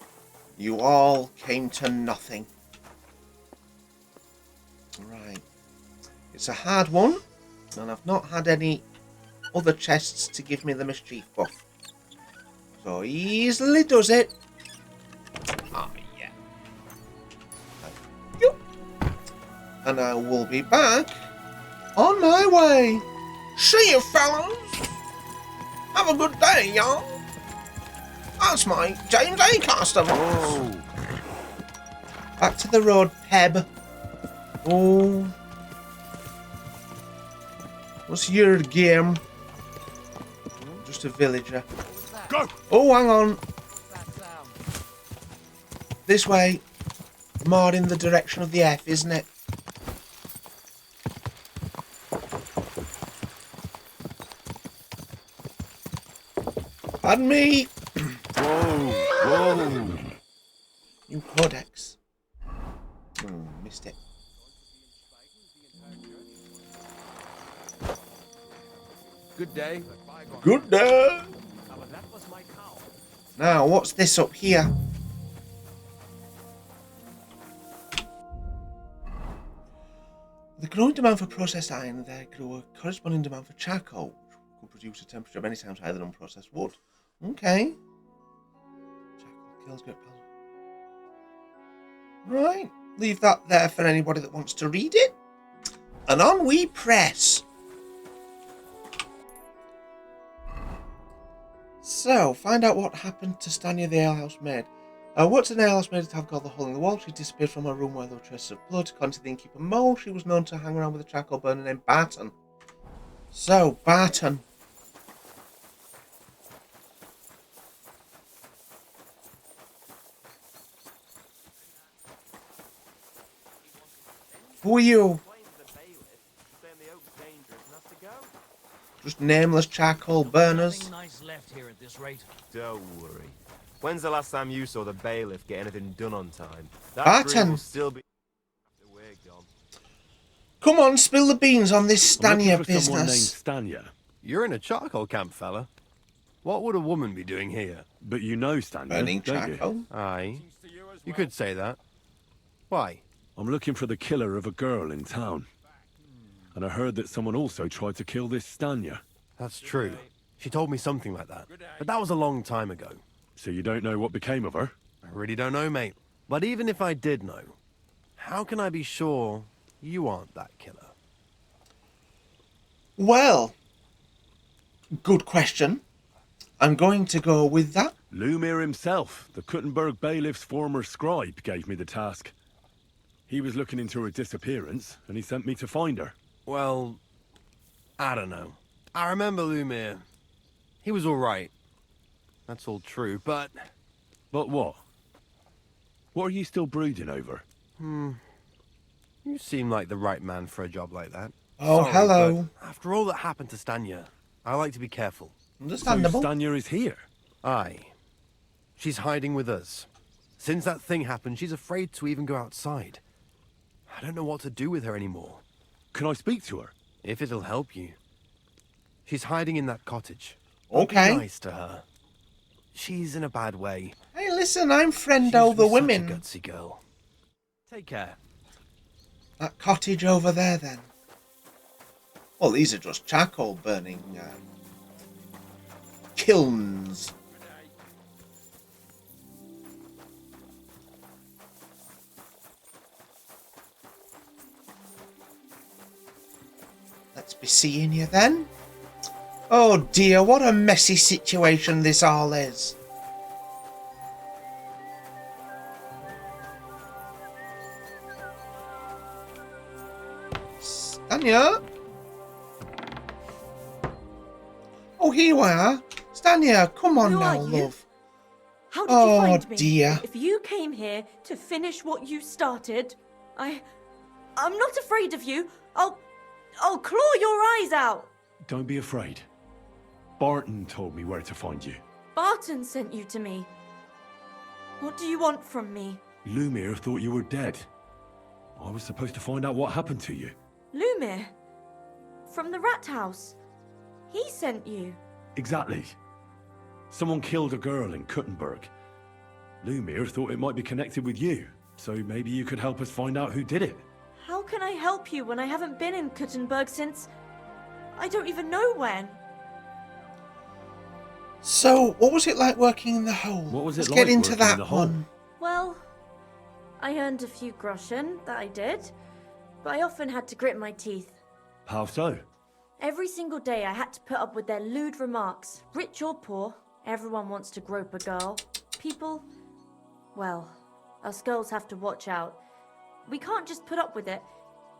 A: You all came to nothing. Right. It's a hard one, and I've not had any other chests to give me the mischief buff. So easily does it. Oh, yeah. Thank you. And I will be back on my way. See you, fellas. Have a good day, y'all. That's my James A. customer.
D: Oh.
A: Back to the road, Peb. Oh. What's your game? Just a villager.
D: Go!
A: Oh, hang on. This way. More in the direction of the F, isn't it? Pardon me.
D: Whoa! Whoa!
A: New codex. Missed it.
F: Good day.
A: Good day. Now, what's this up here? The growing demand for processed iron, there grew a corresponding demand for charcoal, which could produce a temperature many times higher than unprocessed wood. Okay. Charcoal kills great power. Right. Leave that there for anybody that wants to read it. And on we press. So, find out what happened to Stanya the alehouse maid. What's an alehouse maid to have got the hole in the wall? She disappeared from her room where there were traces of blood. According to the innkeeper mole, she was known to hang around with a charcoal burner named Barton. So, Barton. Who are you? Just nameless charcoal burners.
G: Nothing nice left here at this rate.
L: Don't worry. When's the last time you saw the bailiff get anything done on time? That
A: Barton.
L: room will still be after we're gone.
A: Come on, spill the beans on this Stanya business.
C: Someone named Stanya.
L: You're in a charcoal camp, fella. What would a woman be doing here?
C: But you know Stanya,
A: Burning
C: don't you?
A: charcoal.
L: Aye. You could say that. Why?
C: I'm looking for the killer of a girl in town. And I heard that someone also tried to kill this Stanya.
L: That's true. She told me something like that. But that was a long time ago.
C: So you don't know what became of her?
L: I really don't know, mate. But even if I did know, how can I be sure you aren't that killer?
A: Well, good question. I'm going to go with that.
C: Lumir himself, the Kuttenberg bailiff's former scribe, gave me the task. He was looking into her disappearance, and he sent me to find her.
L: Well, I don't know. I remember Lumir. He was all right. That's all true, but...
C: But what? What are you still brooding over?
L: You seem like the right man for a job like that.
A: Oh,
L: Sorry,
A: hello.
L: but after all that happened to Stanya, I like to be careful.
A: Understandable.
C: So Stanya is here?
L: Aye. She's hiding with us. Since that thing happened, she's afraid to even go outside. I don't know what to do with her anymore.
C: Can I speak to her?
L: If it'll help you. She's hiding in that cottage.
A: Okay.
L: Be nice to her. She's in a bad way.
A: Hey, listen, I'm friend
L: She's
A: over
L: such
A: women.
L: a gutsy girl. Take care.
A: That cottage over there, then. Well, these are just charcoal burning kilns. Let's be seeing you then. Oh dear, what a messy situation this all is. Stanya? Oh, here you are. Stanya, come on
M: Who
A: now,
M: are you?
A: love.
M: How did you find me?
A: Oh dear.
M: If you came here to finish what you started, I'm not afraid of you. I'll claw your eyes out.
C: Don't be afraid. Barton told me where to find you.
M: Barton sent you to me. What do you want from me?
C: Lumir thought you were dead. I was supposed to find out what happened to you.
M: Lumir? From the rat house. He sent you.
C: Exactly. Someone killed a girl in Kuttenberg. Lumir thought it might be connected with you, so maybe you could help us find out who did it.
M: How can I help you when I haven't been in Kuttenberg since... I don't even know when.
A: So, what was it like working in the hole?
C: What was it
A: Let's
C: like
A: get into
C: working in
A: that
C: the hole?
A: one.
M: Well, I earned a few groschen, that I did. But I often had to grit my teeth.
C: How so?
M: Every single day I had to put up with their lewd remarks. Rich or poor, everyone wants to grope a girl. People, well, us girls have to watch out. We can't just put up with it.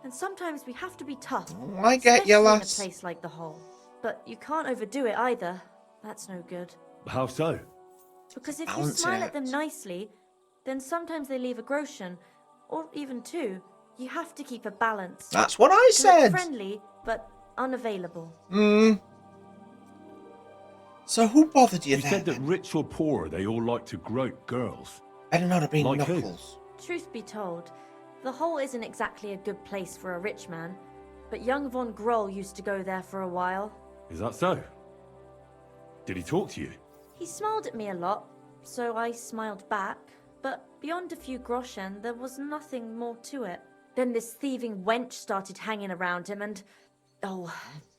M: And sometimes we have to be tough.
A: I get you,
M: especially
A: lass.
M: in a place like the hole. But you can't overdo it either. That's no good.
C: How so?
M: Because if you
A: Balance
M: smile
A: it.
M: at them nicely, then sometimes they leave a groschen, or even two. You have to keep a balance.
A: That's what I
M: To look
A: said.
M: friendly, but unavailable.
A: So who bothered you
C: You
A: there?
C: said that rich or poor, they all like to grope girls.
A: Better not have been
C: Like who?
A: Knuckles.
M: Truth be told, the hole isn't exactly a good place for a rich man, but young von Groll used to go there for a while.
C: Is that so? Did he talk to you?
M: He smiled at me a lot, so I smiled back, but beyond a few groschen, there was nothing more to it. Then this thieving wench started hanging around him and... oh,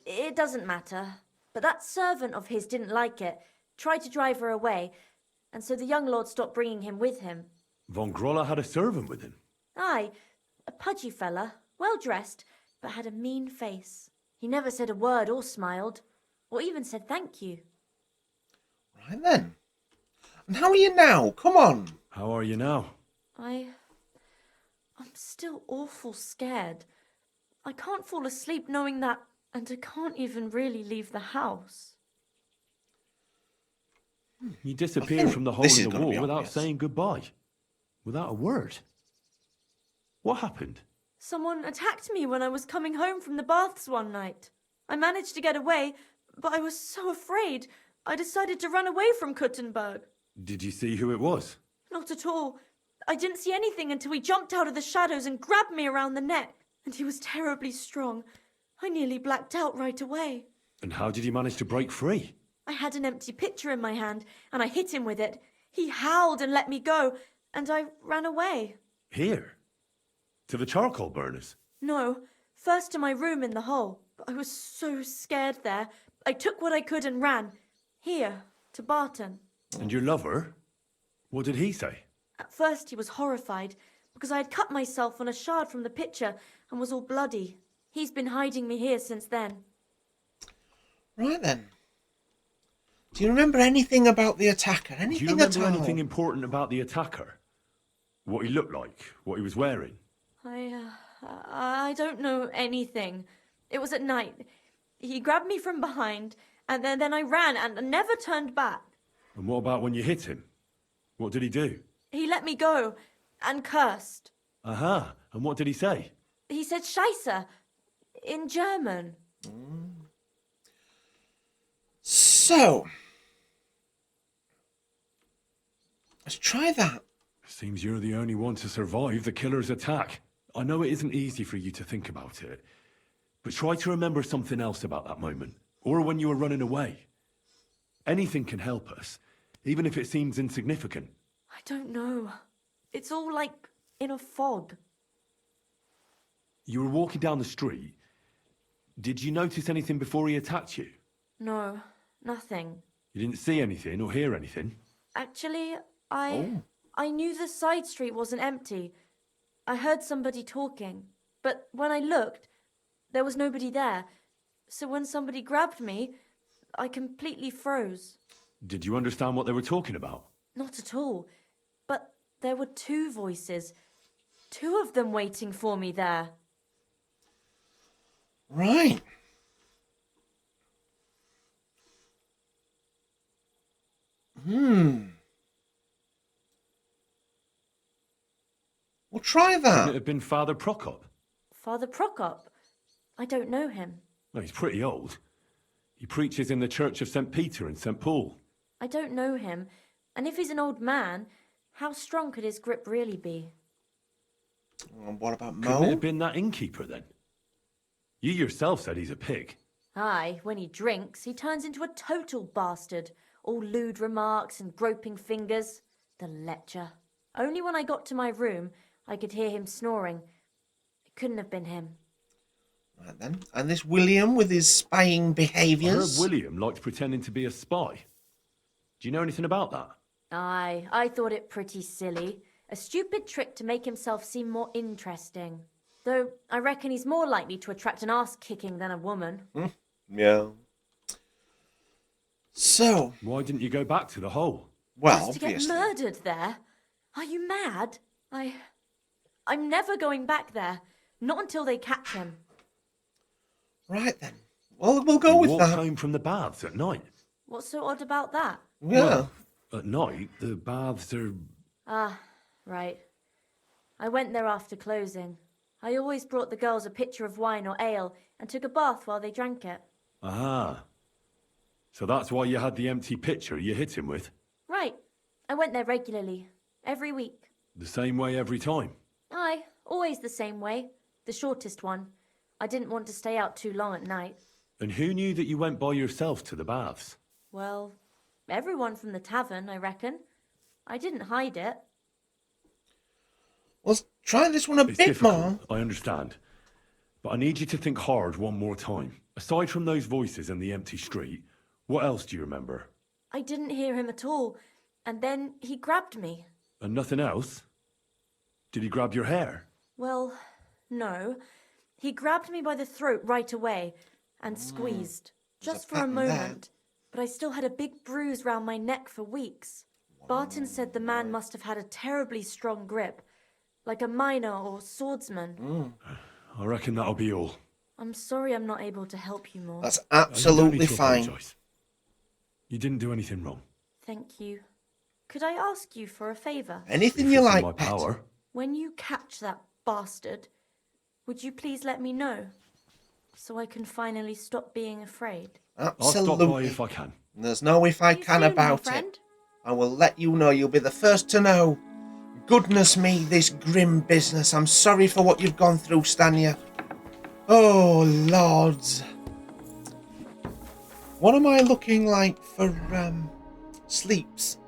M: it doesn't matter. But that servant of his didn't like it, tried to drive her away, and so the young lord stopped bringing him with him.
C: Von Groller had a servant with him.
M: Aye, a pudgy fella, well dressed, but had a mean face. He never said a word or smiled, or even said thank you.
A: Right then. And how are you now? Come on.
C: How are you now?
M: I'm still awful scared. I can't fall asleep knowing that, and I can't even really leave the house.
C: You disappeared from the hole
A: this
C: in
A: is
C: the
A: gonna
C: wall
A: be
C: without
A: obvious.
C: saying goodbye. Without a word. What happened?
M: Someone attacked me when I was coming home from the baths one night. I managed to get away, but I was so afraid, I decided to run away from Kuttenberg.
C: Did you see who it was?
M: Not at all. I didn't see anything until he jumped out of the shadows and grabbed me around the neck. And he was terribly strong. I nearly blacked out right away.
C: And how did you manage to break free?
M: I had an empty pitcher in my hand, and I hit him with it. He howled and let me go, and I ran away.
C: Here? To the charcoal burners?
M: No, first to my room in the hole. But I was so scared there. I took what I could and ran. Here, to Barton.
C: And your lover? What did he say?
M: At first he was horrified, because I had cut myself on a shard from the pitcher and was all bloody. He's been hiding me here since then.
A: Right then. Do you remember anything about the attacker?
C: Do
A: Anything
C: you remember
A: at all?
C: anything important about the attacker? What he looked like? What he was wearing?
M: I don't know anything. It was at night. He grabbed me from behind, and then I ran and never turned back.
C: And what about when you hit him? What did he do?
M: He let me go and cursed.
C: Aha. And what did he say?
M: He said Scheisse in German.
A: So, let's try that.
C: Seems you're the only one to survive the killer's attack. I know it isn't easy for you to think about it, but try to remember something else about that moment, or when you were running away. Anything can help us, even if it seems insignificant.
M: I don't know. It's all like in a fog.
C: You were walking down the street. Did you notice anything before he attacked you?
M: No, nothing.
C: You didn't see anything or hear anything?
M: Actually, I knew the side street wasn't empty. I heard somebody talking, but when I looked, there was nobody there. So when somebody grabbed me, I completely froze.
C: Did you understand what they were talking about?
M: Not at all. But there were two voices. Two of them waiting for me there.
A: Right. We'll try
C: Couldn't
A: that.
C: it have been Father Prokop?
M: Father Prokop? I don't know him.
C: Well, he's pretty old. He preaches in the Church of St. Peter and St. Paul.
M: I don't know him. And if he's an old man, how strong could his grip really be?
A: And what about
C: Couldn't it
A: Mo?
C: have been that innkeeper then? You yourself said he's a pig.
M: Aye, when he drinks, he turns into a total bastard. All lewd remarks and groping fingers. The lecher. Only when I got to my room, I could hear him snoring. It couldn't have been him.
A: Right then. And this William with his spying
C: I heard
A: behaviours.
C: William liked pretending to be a spy. Do you know anything about that?
M: Aye, I thought it pretty silly. A stupid trick to make himself seem more interesting. Though I reckon he's more likely to attract an arse-kicking than a woman.
A: Yeah. So,
C: Why didn't you go back to the hole?
A: well,
M: Just to get
A: obviously.
M: murdered there? Are you mad? I'm never going back there. Not until they catch him.
A: Right then. Well, we'll go
C: You
A: with
C: walked
A: that.
C: home from the baths at night.
M: What's so odd about that?
A: Yeah.
C: Well, at night, the baths are...
M: Ah, right. I went there after closing. I always brought the girls a pitcher of wine or ale and took a bath while they drank it.
C: Ah. So that's why you had the empty pitcher you hit him with?
M: Right. I went there regularly. Every week.
C: The same way every time?
M: Aye, always the same way. The shortest one. I didn't want to stay out too long at night.
C: And who knew that you went by yourself to the baths?
M: Well, everyone from the tavern, I reckon. I didn't hide it.
A: Let's try this one a
C: It's
A: bit
C: difficult,
A: more.
C: I understand. But I need you to think hard one more time. Aside from those voices and the empty street, what else do you remember?
M: I didn't hear him at all. And then he grabbed me.
C: And nothing else? Did he grab your hair?
M: Well, no. He grabbed me by the throat right away and squeezed. Just for a
A: pattern there.
M: moment. But I still had a big bruise round my neck for weeks. Barton said the man must have had a terribly strong grip. Like a miner or swordsman.
C: I reckon that'll be all.
M: I'm sorry I'm not able to help you more.
A: That's
C: You don't
A: absolutely
C: need to
A: fine.
C: apologise. You didn't do anything wrong.
M: Thank you. Could I ask you for a favour?
A: Anything
C: If
A: you
C: it's in
A: like,
C: my
A: pet.
C: power.
M: When you catch that bastard, would you please let me know? So I can finally stop being afraid.
C: I'll stop by
A: Absolutely.
C: if I can.
A: There's no if I
M: See you
A: can
M: soon, my
A: about it.
M: friend.
A: I will let you know. You'll be the first to know. Goodness me, this grim business. I'm sorry for what you've gone through, Stanya. Oh, lords. What am I looking like for, sleeps?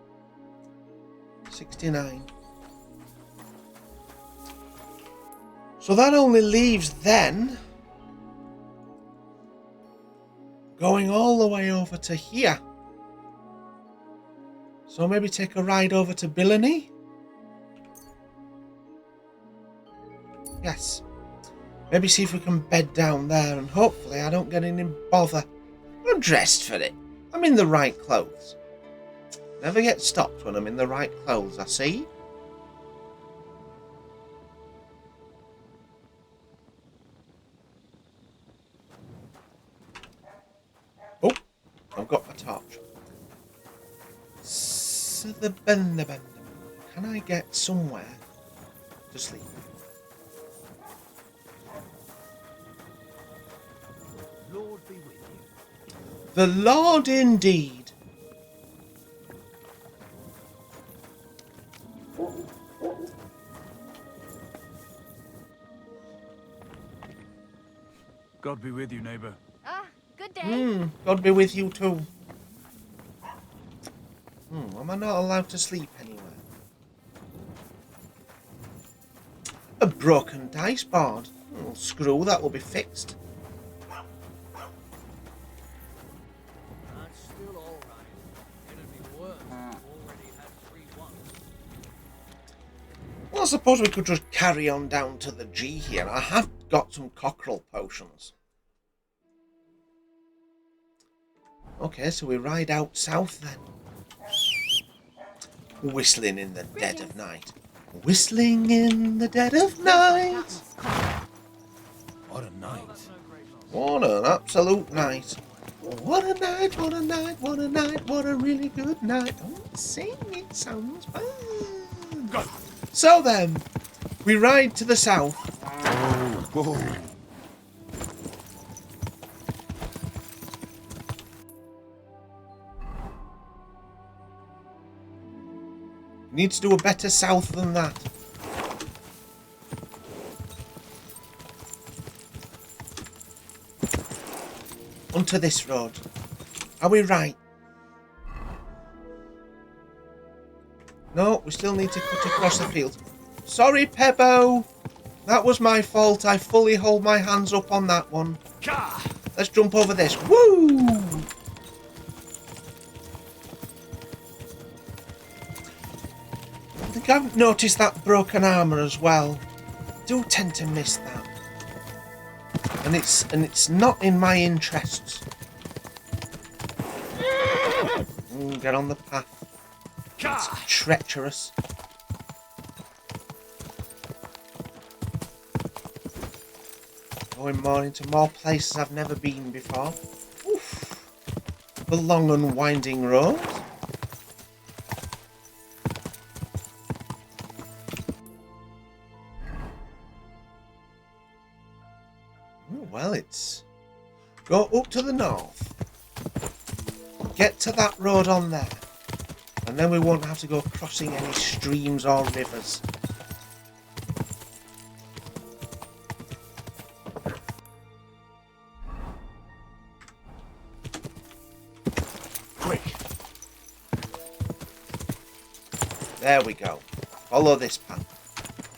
A: 69. So that only leaves then going all the way over to here. So maybe take a ride over to Bylany? Yes. Maybe see if we can bed down there and hopefully I don't get any bother. I'm dressed for it. I'm in the right clothes. Never get stopped when I'm in the right clothes, I see. Oh, I've got my torch. Can I get somewhere to sleep?
B: Lord be with you.
A: The Lord indeed.
J: God be with you, neighbor.
N: Ah, good day.
A: God be with you too. Am I not allowed to sleep anywhere? A broken dice board. Oh, screw, that will be fixed.
G: That's still all right. It'd be worse if you already had 3 ones.
A: Well, I suppose we could just carry on down to the G here. I have got some cockerel potions. Okay, so we ride out south then. Whistling in the dead of night. Whistling in the dead of night.
L: What a night.
A: What an absolute night. What a night, what a night, what a night, what a really good night. Don't sing, it sounds fun. So then, we ride to the south.
L: Whoa.
A: Need to do a better south than that. Onto this road. Are we right? No, we still need to cut across the field. Sorry, Pebbo. That was my fault. I fully hold my hands up on that one. Let's jump over this. Woo! I think I've noticed that broken armour as well. I do tend to miss that. And it's not in my interests. Get on the path. It's treacherous. Going more into more places I've never been before. Oof. The long and winding road. Well, it's... Go up to the north. Get to that road on there. And then we won't have to go crossing any streams or rivers.
L: Quick.
A: There we go. Follow this path.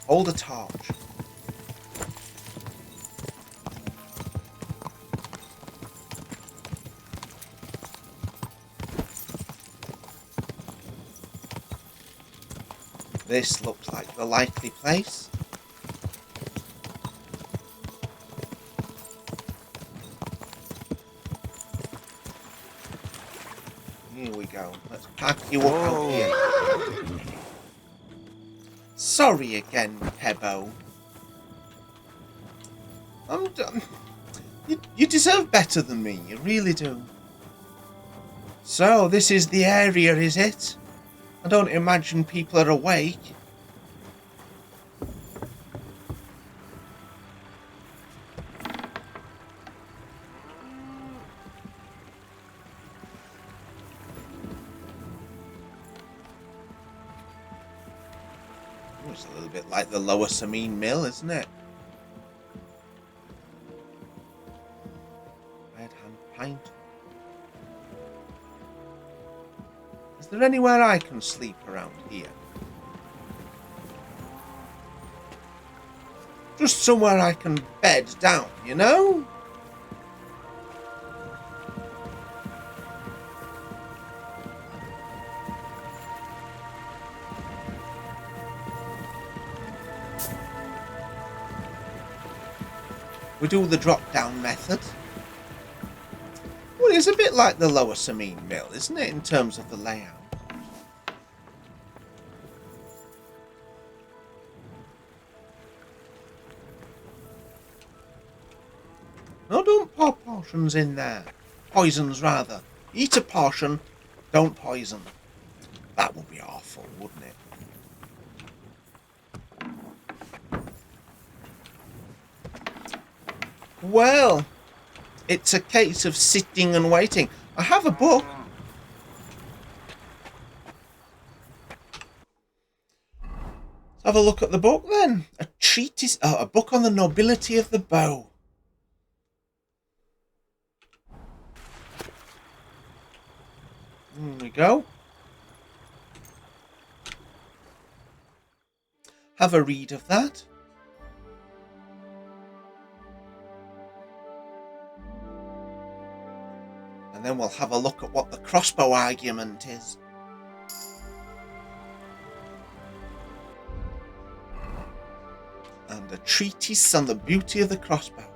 A: Hold a torch. This looks like the likely place. Here we go. Let's pack you up out here. Sorry again, Pebbo. I'm done. You deserve better than me. You really do. So, this is the area, is it? I don't imagine people are awake. It's a little bit like the Lower Samine Mill, isn't it? Red Hand Pint. Is there anywhere I can sleep around here? Just somewhere I can bed down, you know? We do the drop-down method. Well, it's a bit like the Lower Samine Mill, isn't it, in terms of the layout? No, don't pour potions in there. Poisons, rather. Eat a portion, don't poison. That would be awful, wouldn't it? Well, it's a case of sitting and waiting. I have a book. Let's have a look at the book then. A treatise, a book on the nobility of the bow. There we go. Have a read of that. And then we'll have a look at what the crossbow argument is. And a treatise on the beauty of the crossbow.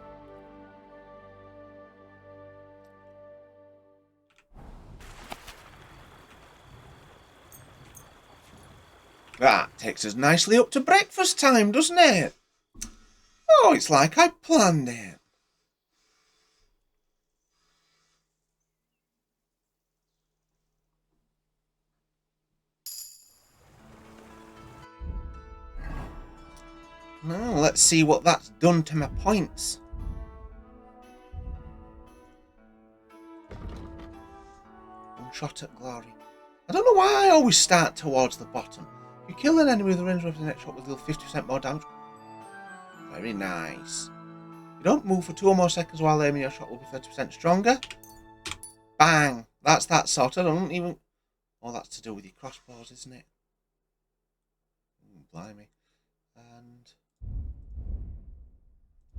A: That takes us nicely up to breakfast time, doesn't it? Oh, it's like I planned it. Now, let's see what that's done to my points. One shot at glory. I don't know why I always start towards the bottom. If you kill an enemy with a range weapon, the next shot will deal 50% more damage. Very nice. You don't move for 2 or more seconds while aiming, your shot will be 30% stronger. Bang! That's that sorted. I don't even... Oh, that's to do with your crossbows, isn't it? Ooh, blimey. And...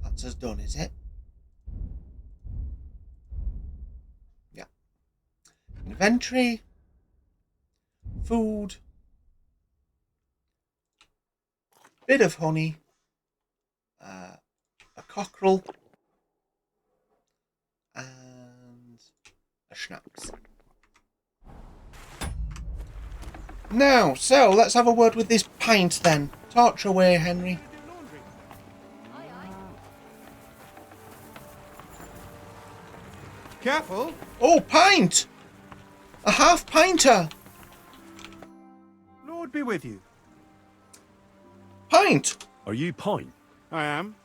A: that's us done, is it? Yeah. Inventory. Food. Bit of honey. A cockerel. And a schnapps. Now, so let's have a word with this Pint then. Torch away, Henry.
E: Careful!
A: Oh, Pint! A half-pinter!
E: Lord be with you.
A: Pint!
C: Are you Pint?
E: I am.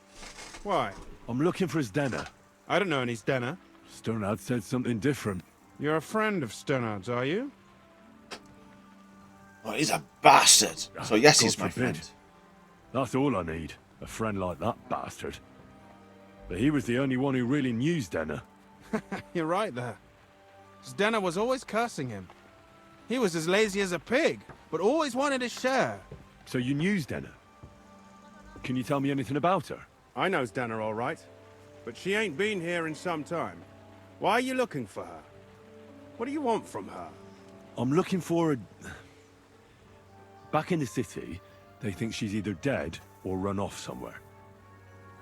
E: Why?
C: I'm looking for Stanya.
E: I don't know any Stanya.
C: Strnad said something different.
E: You're a friend of Strnad's, are you?
A: Oh, he's a bastard. So yes, he's
C: God
A: my
C: forbid.
A: friend.
C: That's all I need. A friend like that bastard. But he was the only one who really knew Stanya.
E: You're right there. Stanya was always cursing him. He was as lazy as a pig, but always wanted his share.
C: So you knew Stanya? Can you tell me anything about her?
E: I know Stanya all right, but she ain't been here in some time. Why are you looking for her? What do you want from her?
C: I'm looking for a... Back in the city, they think she's either dead or run off somewhere.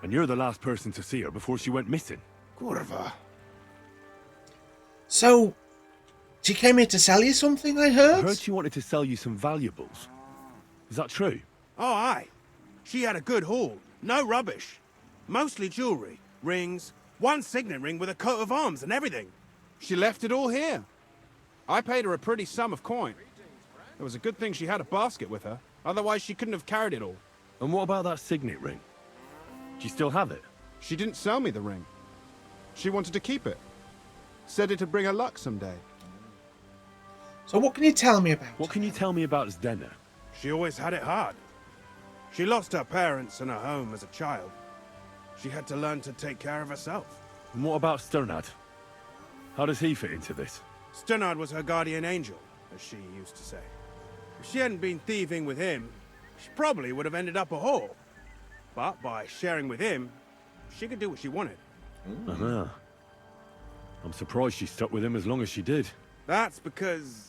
C: And you're the last person to see her before she went missing.
E: Kurva.
A: So, she came here to sell you something, I heard?
C: I heard she wanted to sell you some valuables. Is that true?
E: Oh, aye. She had a good haul. No rubbish. Mostly jewelry, rings, one signet ring with a coat of arms and everything. She left it all here. I paid her a pretty sum of coin. It was a good thing she had a basket with her. Otherwise, she couldn't have carried it all.
C: And what about that signet ring? Do you still have it?
E: She didn't sell me the ring. She wanted to keep it. Said it'd bring her luck someday.
A: So what can you tell me about
C: What can you tell me about Stanya?
E: She always had it hard. She lost her parents and her home as a child. She had to learn to take care of herself.
C: And what about Strnad? How does he fit into this?
E: Strnad was her guardian angel, as she used to say. If she hadn't been thieving with him, she probably would have ended up a whore. But by sharing with him, she could do what she wanted.
C: Uh-huh. I'm surprised she stuck with him as long as she did.
E: That's because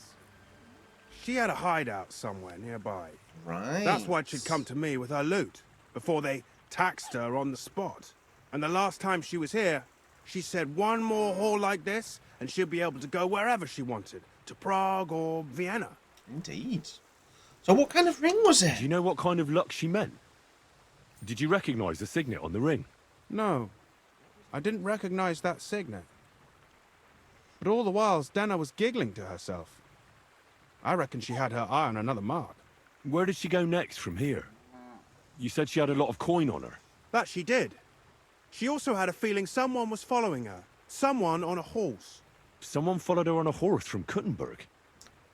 E: she had a hideout somewhere nearby.
A: Right.
E: That's why she'd come to me with her loot, before they taxed her on the spot. And the last time she was here, she said one more haul like this, and she'll be able to go wherever she wanted, to Prague or Vienna.
A: Indeed. So what kind of ring was it?
C: Do you know what kind of luck she meant? Did you recognize the signet on the ring?
E: No, I didn't recognize that signet. But all the while, Stanya was giggling to herself. I reckon she had her eye on another mark.
C: Where did she go next from here? You said she had a lot of coin on her.
E: That she did. She also had a feeling someone was following her. Someone on a horse.
C: Someone followed her on a horse from Kuttenberg.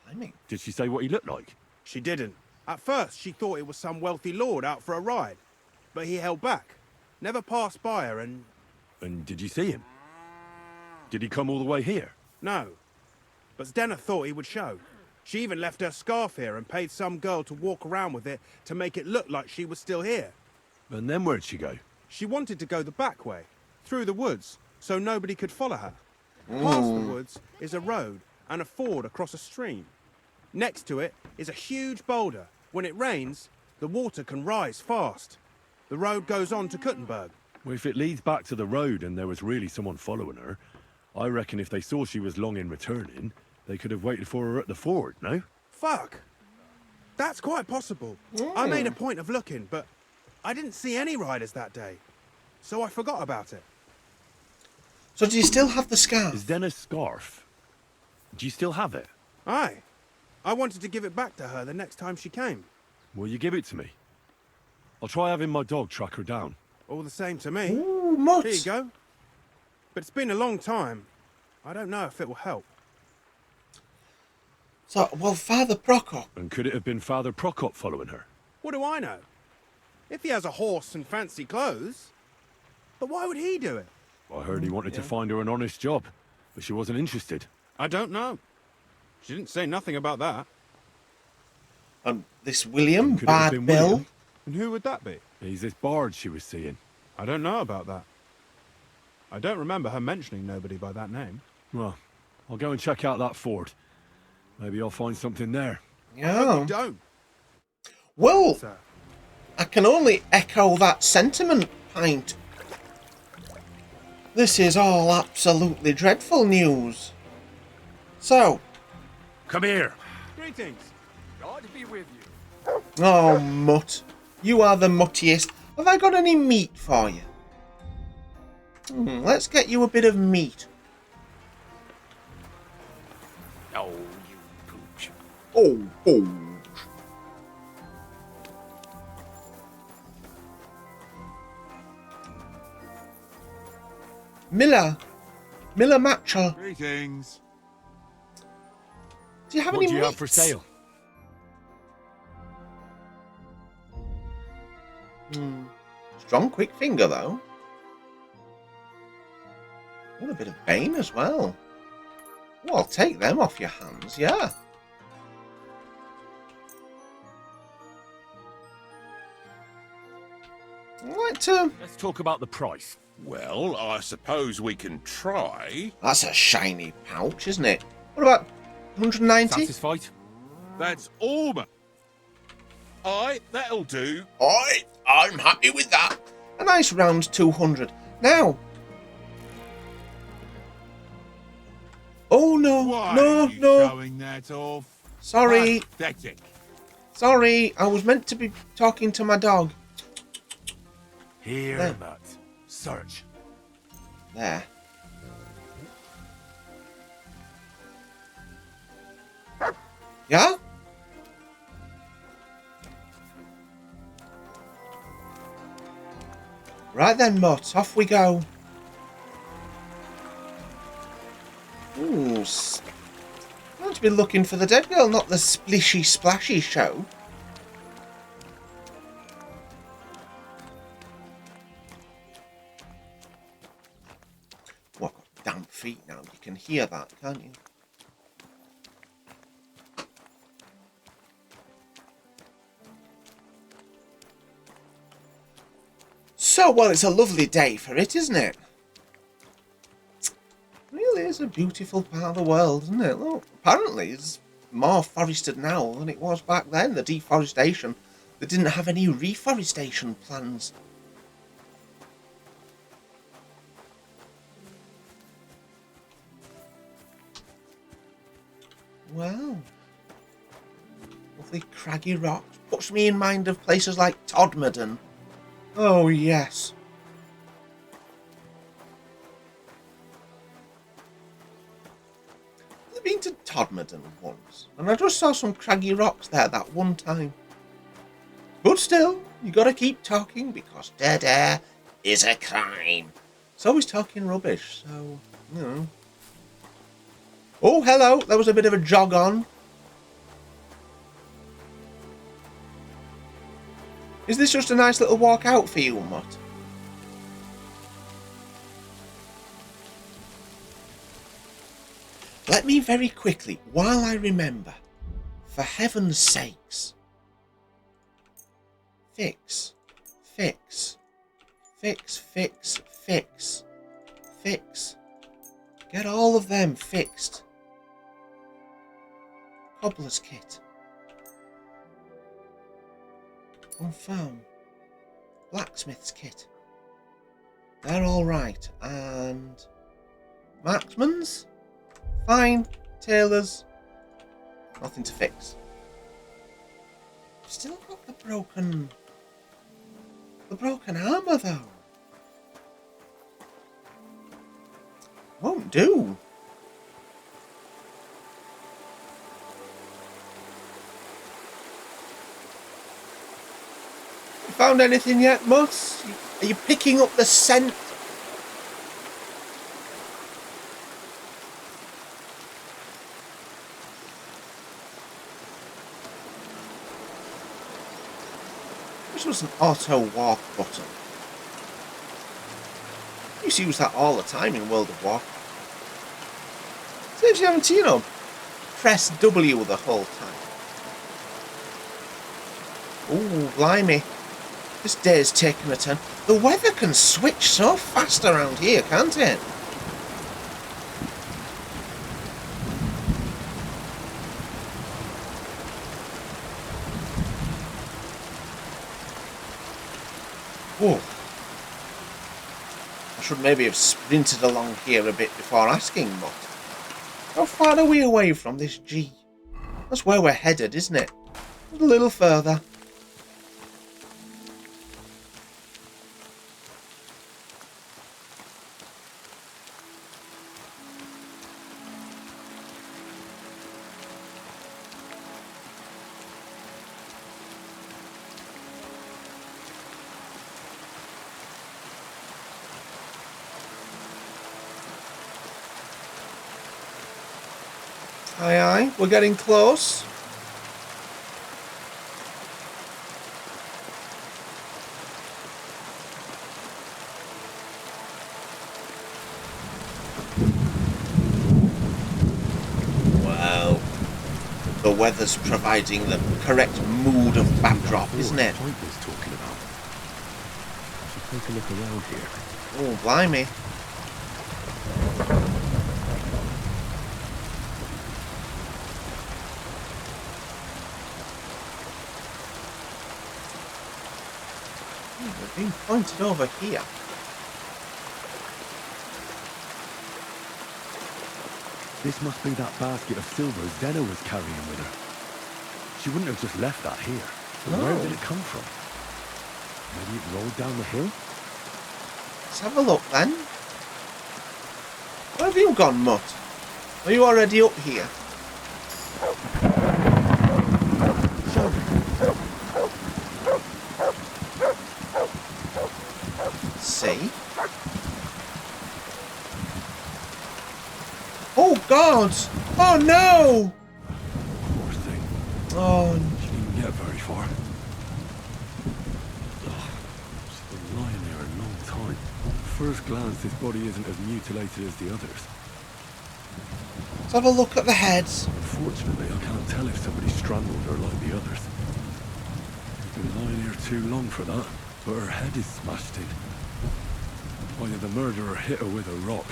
A: I mean...
C: Did she say what he looked like?
E: She didn't. At first, she thought it was some wealthy lord out for a ride. But he held back. Never passed by her and...
C: And did you see him? Did he come all the way here?
E: No. But Stanya thought he would show. She even left her scarf here and paid some girl to walk around with it to make it look like she was still here.
C: And then where'd she go?
E: She wanted to go the back way, through the woods, so nobody could follow her. Past the woods is a road and a ford across a stream. Next to it is a huge boulder. When it rains, the water can rise fast. The road goes on to Kuttenberg.
C: Well, if it leads back to the road and there was really someone following her, I reckon if they saw she was long in returning, they could have waited for her at the ford, no?
E: Fuck! That's quite possible. I made a point of looking, but I didn't see any riders that day, so I forgot about it.
A: So do you still have the scarf?
C: Is Denna's scarf? Do you still have it?
E: Aye. I wanted to give it back to her the next time she came.
C: Will you give it to me? I'll try having my dog track her down.
E: All the same to me.
A: Ooh, Mutt.
E: Here you go. But it's been a long time. I don't know if it will help.
A: So, well, Father Prokop.
C: And could it have been Father Prokop following her?
E: What do I know? If he has a horse and fancy clothes. But why would he do it?
C: I heard he wanted to find her an honest job, but she wasn't interested.
E: I don't know. She didn't say nothing about that.
A: And this William,
C: Could it have
A: Bad
C: been
A: Bill.
C: William?
E: And who would that be?
C: He's this bard she was seeing.
E: I don't know about that. I don't remember her mentioning nobody by that name.
C: Well, I'll go and check out that fort. Maybe I'll find something there.
A: Yeah.
E: You don't.
A: Well,
E: Sir.
A: I can only echo that sentiment, Pint. This is all absolutely dreadful news. So,
C: Come here.
E: Greetings.
D: God be with you.
A: oh, Mutt. You are the muttiest. Have I got any meat for you? Let's get you a bit of meat.
I: Oh, you pooch.
A: Oh. Miller Matchell.
E: Greetings.
A: Do you have
C: What
A: any
C: do you have
A: meats?
C: for sale?
A: Strong quick finger, though. Oh, a bit of bane as well. Oh, I'll take them off your hands, yeah. I'd like to...
C: Let's talk about the price.
H: Well, I suppose we can try.
A: That's a shiny pouch, isn't it? What about 190?
C: Satisfied?
H: That's all. Aye, that'll do. Aye, I'm happy with that.
A: A nice round 200. Now... Oh, no.
E: Why
A: no,
E: are you
A: no.
E: showing that off?
A: Sorry.
E: Pathetic.
A: Sorry. I was meant to be talking to my dog.
C: Here,
A: There.
C: Mutt. Search.
A: There. Yeah? Right then, Mutt. Off we go. Ooh. I want to be looking for the dead girl, not the splishy splashy show. Well, I've got damp feet now. You can hear that, can't you? So, well, it's a lovely day for it, isn't it? Really is a beautiful part of the world, isn't it? Look, apparently it's more forested now than it was back then. The deforestation. They didn't have any reforestation plans. Well, lovely craggy rocks. Puts me in mind of places like Todmorden. Oh, yes. I've been to Todmorden once, and I just saw some craggy rocks there that one time. But still, you gotta keep talking because dead air is a crime. So he's talking rubbish, so, you know. Oh, hello, there was a bit of a jog on. Is this just a nice little walk out for you, Mutt? Let me very quickly, while I remember, for heaven's sakes, fix, get all of them fixed. Cobbler's kit. Confirm. Blacksmith's kit. They're all right. And marksman's? Fine. Tailor's? Nothing to fix. Still got the broken armor though. Won't do. You found anything yet, Mutt? Are you picking up the scent? This was an auto walk button. I used to use that all the time in World of Warcraft. Saves you having to, you know, press W the whole time. Ooh, blimey. This day's taken a turn. The weather can switch so fast around here, can't it? Oh. I should maybe have sprinted along here a bit before asking Mutt. How far are we away from this G? That's where we're headed, isn't it? A little further. Aye, aye, we're getting close. Well, the weather's providing the correct mood of backdrop, isn't it?
C: Pint was talking about. Should take a look around here.
A: Oh, blimey. We're being pointed over here.
C: This must be that basket of silver Zena was carrying with her. She wouldn't have just left that here. But where did it come from? Maybe it rolled down the hill?
A: Let's have a look then. Where have you gone, Mutt? Are you already up here? See? Oh God! Oh no!
C: Poor thing.
A: Oh,
C: she didn't get very far. She's been lying there a long time. At first glance, this body isn't as mutilated as the others.
A: Let's have a look at the heads.
C: Unfortunately, I can't tell if somebody strangled her like the others. She's been lying here too long for that, but her head is smashed in. Either the murderer hit her with a rock,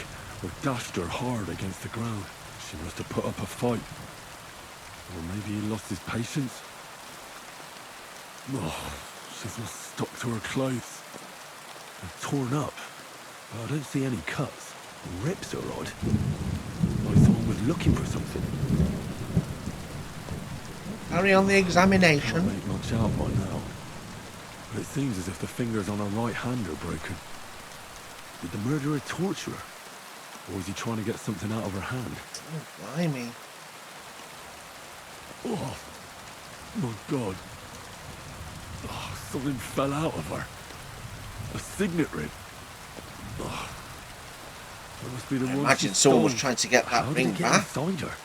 C: or dashed her hard against the ground. She must have put up a fight. Or maybe he lost his patience. Oh, she's not stuck to her clothes. They're torn up, but I don't see any cuts. The rips are odd. Like someone was looking for something.
A: Carry on the examination.
C: Can't make much out by now. But it seems as if the fingers on her right hand are broken. Did the murderer torture her? Or was he trying to get something out of her hand?
A: Oh, blimey.
C: Oh, my God. Oh, something fell out of her. A signet ring. Oh, that must be the
A: I
C: one
A: imagine
C: she
A: someone was
C: stole.
A: trying to get that
C: How
A: ring
C: did it get
A: back.
C: inside her?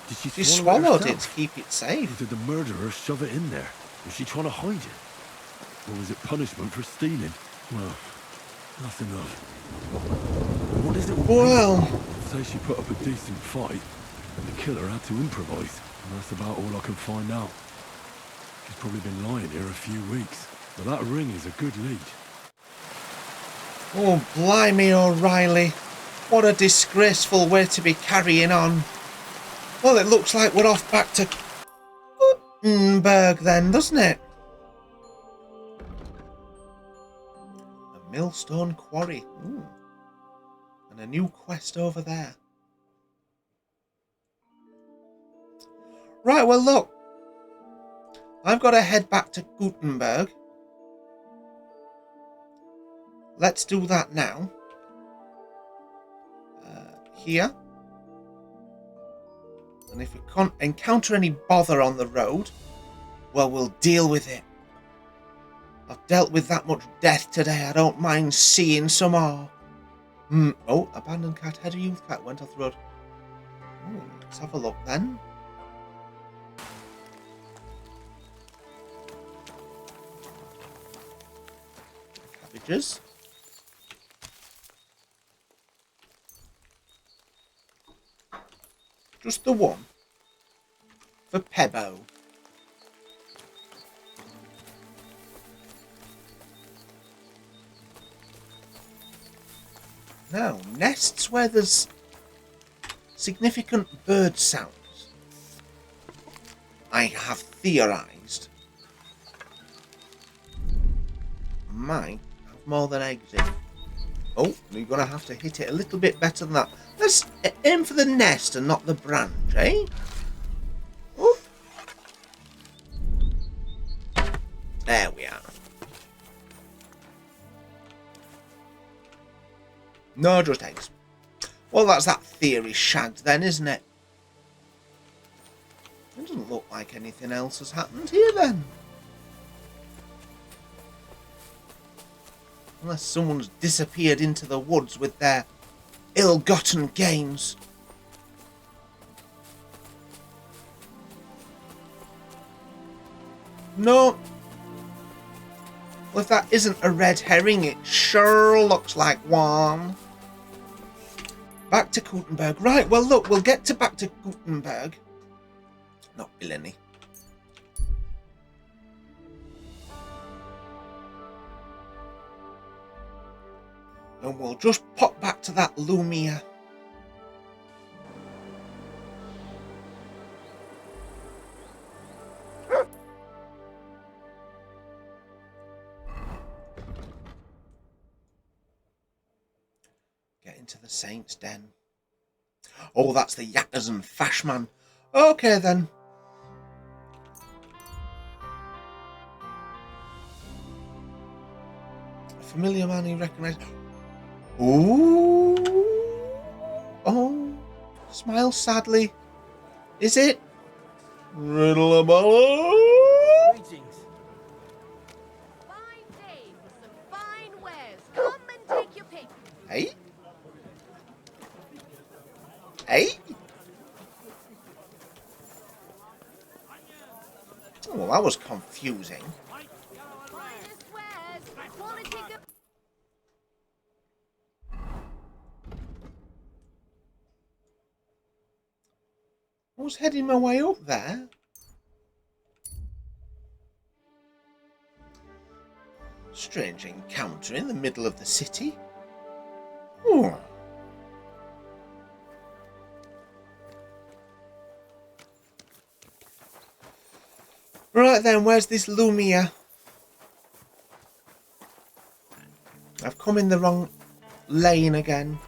C: Did she
A: She
C: swallow
A: swallowed it
C: herself?
A: to keep it safe.
C: Or did the murderer shove it in there? Was she trying to hide it? Or was it punishment for stealing? Well, that's enough. What is it?
A: Well,
C: I'd say she put up a decent fight, and the killer had to improvise. And that's about all I can find out. She's probably been lying here a few weeks. But that ring is a good lead.
A: oh, blimey, O'Reilly. What a disgraceful way to be carrying on. Well, it looks like we're off back to Gutenberg then, doesn't it? The Millstone Quarry. Ooh. And a new quest over there. Right, well, look. I've got to head back to Gutenberg. Let's do that now. Here. And if we can't encounter any bother on the road, well, we'll deal with it. I've dealt with that much death today. I don't mind seeing some more. Oh, abandoned cat, head of youth cat went off the road. Ooh, let's have a look then. Cabbages. Just the one. For Pebbo. Now, nests where there's significant bird sounds. I have theorised might have more than eggs in. Oh, we're going to have to hit it a little bit better than that. Let's aim for the nest and not the branch, eh? Oh. There we are. No, just eggs. Well, that's that theory shagged then, isn't it? It doesn't look like anything else has happened here then. Unless someone's disappeared into the woods with their ill-gotten gains. No. Well, if that isn't a red herring, it sure looks like one. Back to Gutenberg. Right, well, look, we'll get to back to Gutenberg. Not Bylany. And we'll just pop back to that Lumia. Get into the Saint's Den. Oh, that's the Yackers and Fash man. Okay, then. A familiar man he recognised. Ooh. Oh. Smile sadly. Is it? Riddle a ball.
N: Greetings. Fine day for some fine wares. Come and take your pick.
A: Hey? Hey? Oh, well, that was confusing.
N: Finest wares. Quality good.
A: I was heading my way up there. Strange encounter in the middle of the city. Oh. Right then, where's this Lumia? I've come in the wrong lane again.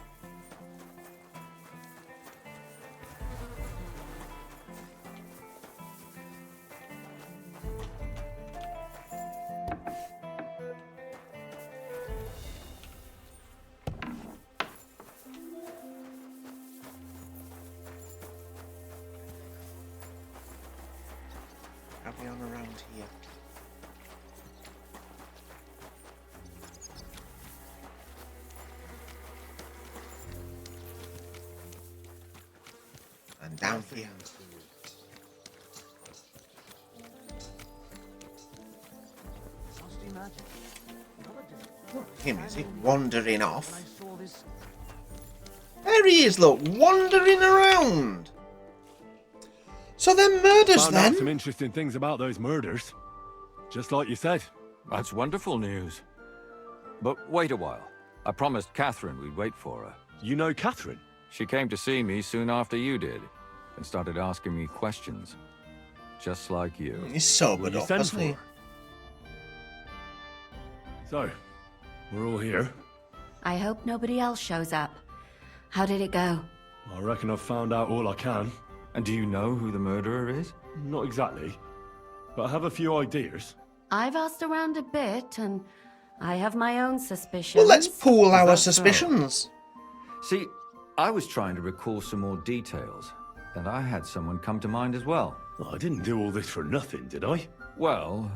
A: Carry on around here. And down here. Look at him, is he wandering off? There he is, look, wandering around. So they're murders
C: Found
A: then?
C: out some interesting things about those murders. Just like you said.
O: That's wonderful news. But wait a while. I promised Catherine we'd wait for her.
C: You know Catherine?
O: She came to see me soon after you did, and started asking me questions. Just like you.
A: He's sobered
C: You
A: up,
C: sent
A: hasn't he?
C: for her. So, we're all here.
P: I hope nobody else shows up. How did it go?
C: I reckon I've found out all I can.
O: And do you know who the murderer is?
C: Not exactly. but I have a few ideas.
P: I've asked around a bit, and I have my own suspicions.
A: Well, let's pool our
J: That's so.
A: suspicions.
O: See, I was trying to recall some more details, and I had someone come to mind as well.
C: Well, I didn't do all this for nothing, did I?
O: Well,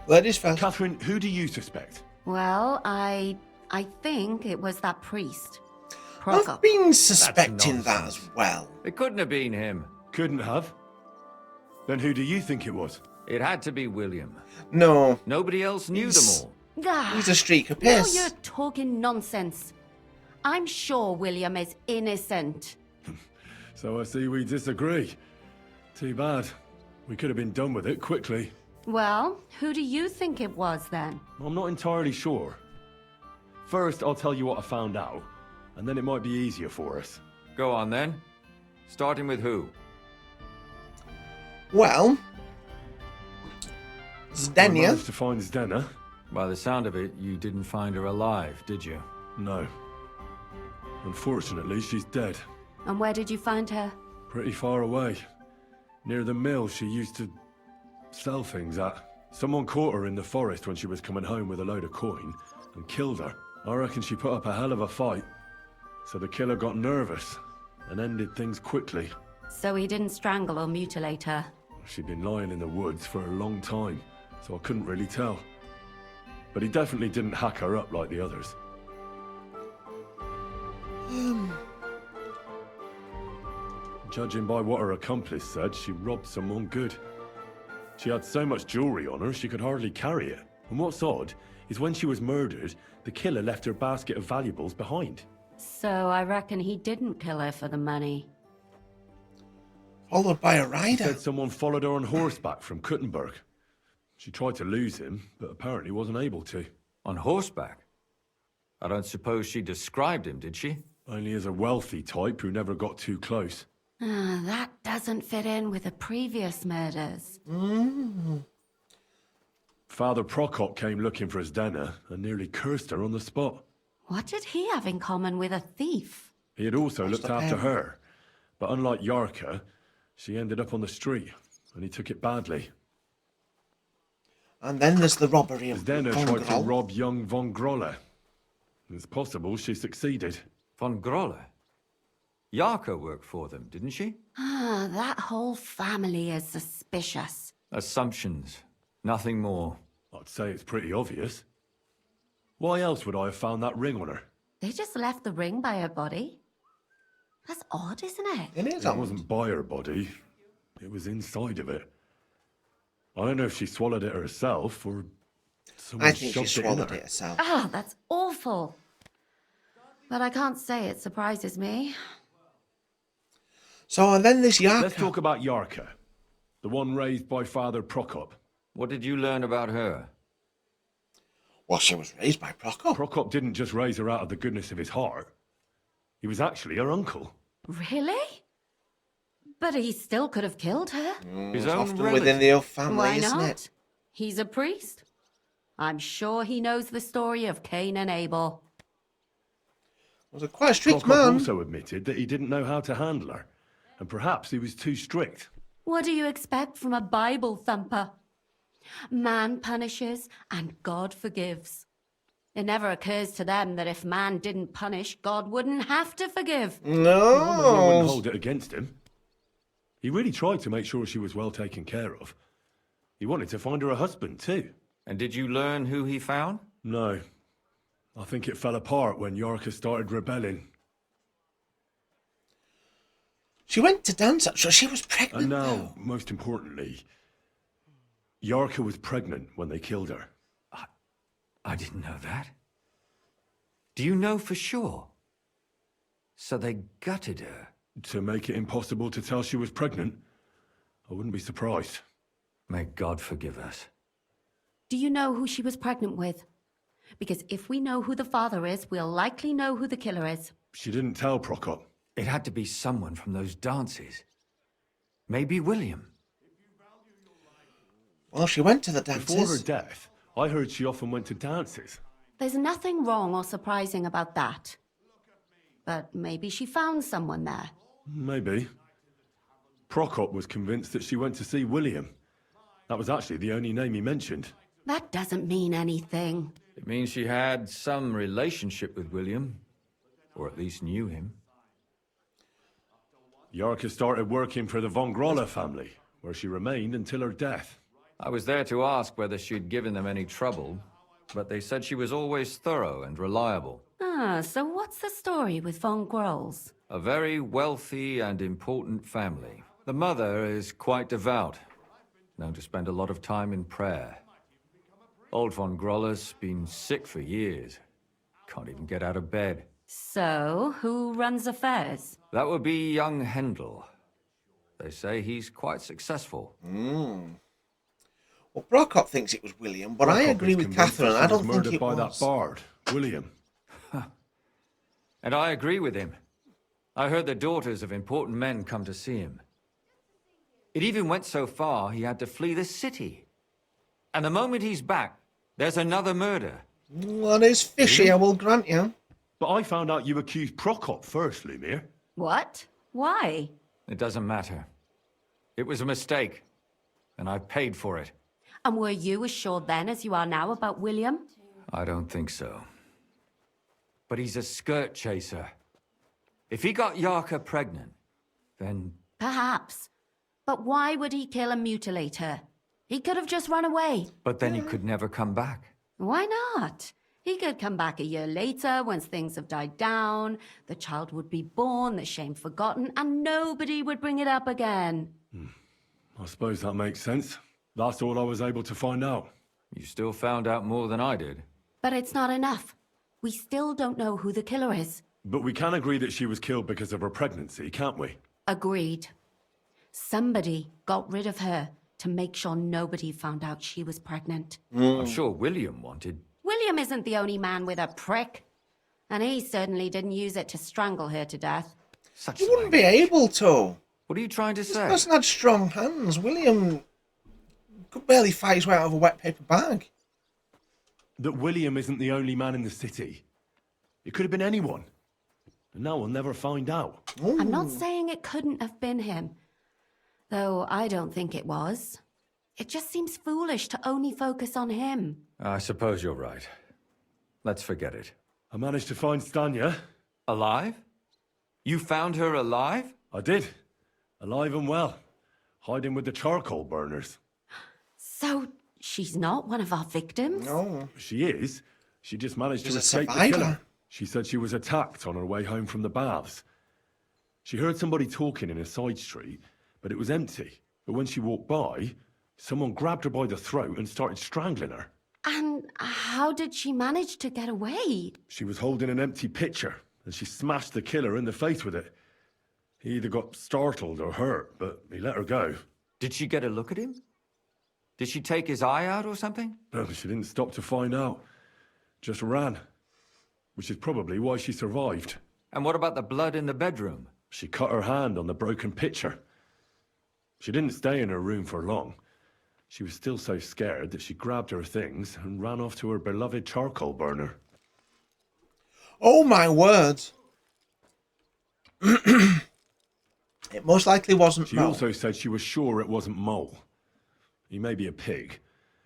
A: Ladies first.
C: Catherine, who do you suspect?
P: Well, I think it was that priest.
A: I've
P: Prokop.
A: been suspecting that as well.
O: It couldn't have been him.
C: Couldn't have? Then who do you think it was?
O: It had to be William.
A: No.
O: Nobody else knew them all.
P: Ah,
A: He's a streak of
P: now
A: piss.
P: you're talking nonsense. I'm sure William is innocent.
C: So I see we disagree. Too bad. We could have been done with it quickly.
P: Well, who do you think it was then?
C: I'm not entirely sure. First, I'll tell you what I found out, and then it might be easier for us.
O: Go on then. Starting with who?
A: Well,
C: I
A: Stanya.
C: managed to find Stanya.
O: By the sound of it, you didn't find her alive, did you?
C: No. Unfortunately, she's dead.
P: And where did you find her?
C: Pretty far away. Near the mill she used to sell things at. Someone caught her in the forest when she was coming home with a load of coin and killed her. I reckon she put up a hell of a fight. So the killer got nervous and ended things quickly.
P: So he didn't strangle or mutilate her?
C: She'd been lying in the woods for a long time, so I couldn't really tell. But he definitely didn't hack her up like the others. Judging by what her accomplice said, she robbed someone good. She had so much jewelry on her, she could hardly carry it. And what's odd is when she was murdered, the killer left her basket of valuables behind.
P: So I reckon he didn't kill her for the money.
A: Followed by a
C: He
A: rider.
C: said someone followed her on horseback from Kuttenberg. She tried to lose him, but apparently wasn't able to.
O: On horseback? I don't suppose she described him, did she?
C: Only as a wealthy type who never got too close.
P: That doesn't fit in with the previous murders.
C: Father Prokop came looking for Stanya and nearly cursed her on the spot.
P: What did he have in common with a thief?
C: He had also
A: What's
C: looked
A: the
C: after
A: pen?
C: her, but unlike Yarka, she ended up on the street, and he took it badly.
A: And then there's the robbery of
C: Stanya
A: Von
C: tried to
A: Groll.
C: rob young Von Grolle. It's possible she succeeded.
O: Von Grolle? Yarka worked for them, didn't she?
P: That whole family is suspicious.
O: Assumptions. Nothing more.
C: I'd say it's pretty obvious. Why else would I have found that ring on her?
P: They just left the ring by her body. That's odd, isn't it?
A: It is
C: It
A: odd.
C: wasn't by her body. It was inside of it. I don't know if she swallowed it herself or someone
A: I think she
C: shoved
A: swallowed
C: it in
A: it
C: her.
A: herself.
P: Ah, that's awful. But I can't say it surprises me.
A: So, and then this
C: Let's
A: Yarka.
C: talk about Yarka, the one raised by Father Prokop.
O: What did you learn about her?
A: Well, she was raised by Prokop.
C: Prokop didn't just raise her out of the goodness of his heart. He was actually her uncle.
P: Really? But he still could have killed her.
O: His
A: It's
O: own
A: often
O: relative.
A: within the old family,
P: Why
A: isn't
P: not?
A: it?
P: He's a priest. I'm sure he knows the story of Cain and Abel.
A: Was a quite a strict
C: Prokop
A: man.
C: also admitted that he didn't know how to handle her, and perhaps he was too strict.
P: What do you expect from a Bible thumper? Man punishes and God forgives. It never occurs to them that if man didn't punish, God wouldn't have to forgive.
C: Well, then they wouldn't
A: No.
C: hold it against him. He really tried to make sure she was well taken care of. He wanted to find her a husband, too.
O: And did you learn who he found?
C: No. I think it fell apart when Yarka started rebelling.
A: She went to dance, so she was pregnant.
C: And now, most importantly, Yarka was pregnant when they killed her.
O: I didn't know that. Do you know for sure? So they gutted her?
C: To make it impossible to tell she was pregnant? I wouldn't be surprised.
O: May God forgive us.
P: Do you know who she was pregnant with? Because if we know who the father is, we'll likely know who the killer is.
C: She didn't tell Prokop.
O: It had to be someone from those dances. Maybe William.
A: Well, she went to the dances.
C: Before her death, I heard she often went to dances.
P: There's nothing wrong or surprising about that. But maybe she found someone there.
C: Maybe. Prokop was convinced that she went to see William. That was actually the only name he mentioned.
P: That doesn't mean anything.
O: It means she had some relationship with William, or at least knew him.
C: Yackers started working for the von Groller family, where she remained until her death.
O: I was there to ask whether she'd given them any trouble, but they said she was always thorough and reliable.
P: Ah, so what's the story with von Grolls?
O: A very wealthy and important family. The mother is quite devout, known to spend a lot of time in prayer. Old von Groller's been sick for years. Can't even get out of bed.
P: So, who runs affairs?
O: That would be young Schindel. They say he's quite successful.
A: Well, Prokop thinks it was William, but I agree with Catherine. I don't think it
C: by
A: was.
C: that bard, William.
O: And I agree with him. I heard the daughters of important men come to see him. It even went so far he had to flee the city. And the moment he's back, there's another murder.
A: Well, that is fishy, I will grant you.
C: But I found out you accused Prokop first, Lumir.
P: What? Why?
O: It doesn't matter. It was a mistake, and I paid for it.
P: And were you as sure then as you are now about William?
O: I don't think so. But he's a skirt chaser. If he got Yarka pregnant, then...
P: Perhaps. But why would he kill and mutilate her? He could have just run away.
O: But then he could never come back.
P: Why not? He could come back a year later, once things have died down, the child would be born, the shame forgotten, and nobody would bring it up again.
C: I suppose that makes sense. That's all I was able to find out.
O: You still found out more than I did.
P: But it's not enough. We still don't know who the killer is.
C: But we can agree that she was killed because of her pregnancy, can't we?
P: Agreed. Somebody got rid of her to make sure nobody found out she was pregnant.
O: I'm sure William wanted...
P: William isn't the only man with a prick. And he certainly didn't use it to strangle her to death.
A: He wouldn't be able to.
O: What are you trying to say?
A: This person had strong hands. William could barely fight his way out of a wet paper bag.
C: That William isn't the only man in the city. It could have been anyone. And now we'll never find out.
P: I'm not saying it couldn't have been him. Though I don't think it was. It just seems foolish to only focus on him.
O: I suppose you're right. Let's forget it.
C: I managed to find Stanya.
O: Alive? You found her alive?
C: I did. Alive and well. Hiding with the charcoal burners.
P: So, she's not one of our victims?
A: No.
C: She is. She just managed to
A: She's a
C: escape the
A: survivor.
C: killer. She said she was attacked on her way home from the baths. She heard somebody talking in a side street, but it was empty. But when she walked by, someone grabbed her by the throat and started strangling her.
P: And how did she manage to get away?
C: She was holding an empty pitcher, and she smashed the killer in the face with it. He either got startled or hurt, but he let her go.
O: Did she get a look at him? Did she take his eye out or something?
C: No, she didn't stop to find out. Just ran. Which is probably why she survived.
O: And what about the blood in the bedroom?
C: She cut her hand on the broken pitcher. She didn't stay in her room for long. She was still so scared that she grabbed her things and ran off to her beloved charcoal burner.
A: Oh my word. It most likely wasn't
C: She
A: Mole.
C: also said she was sure it wasn't Mole. He may be a pig,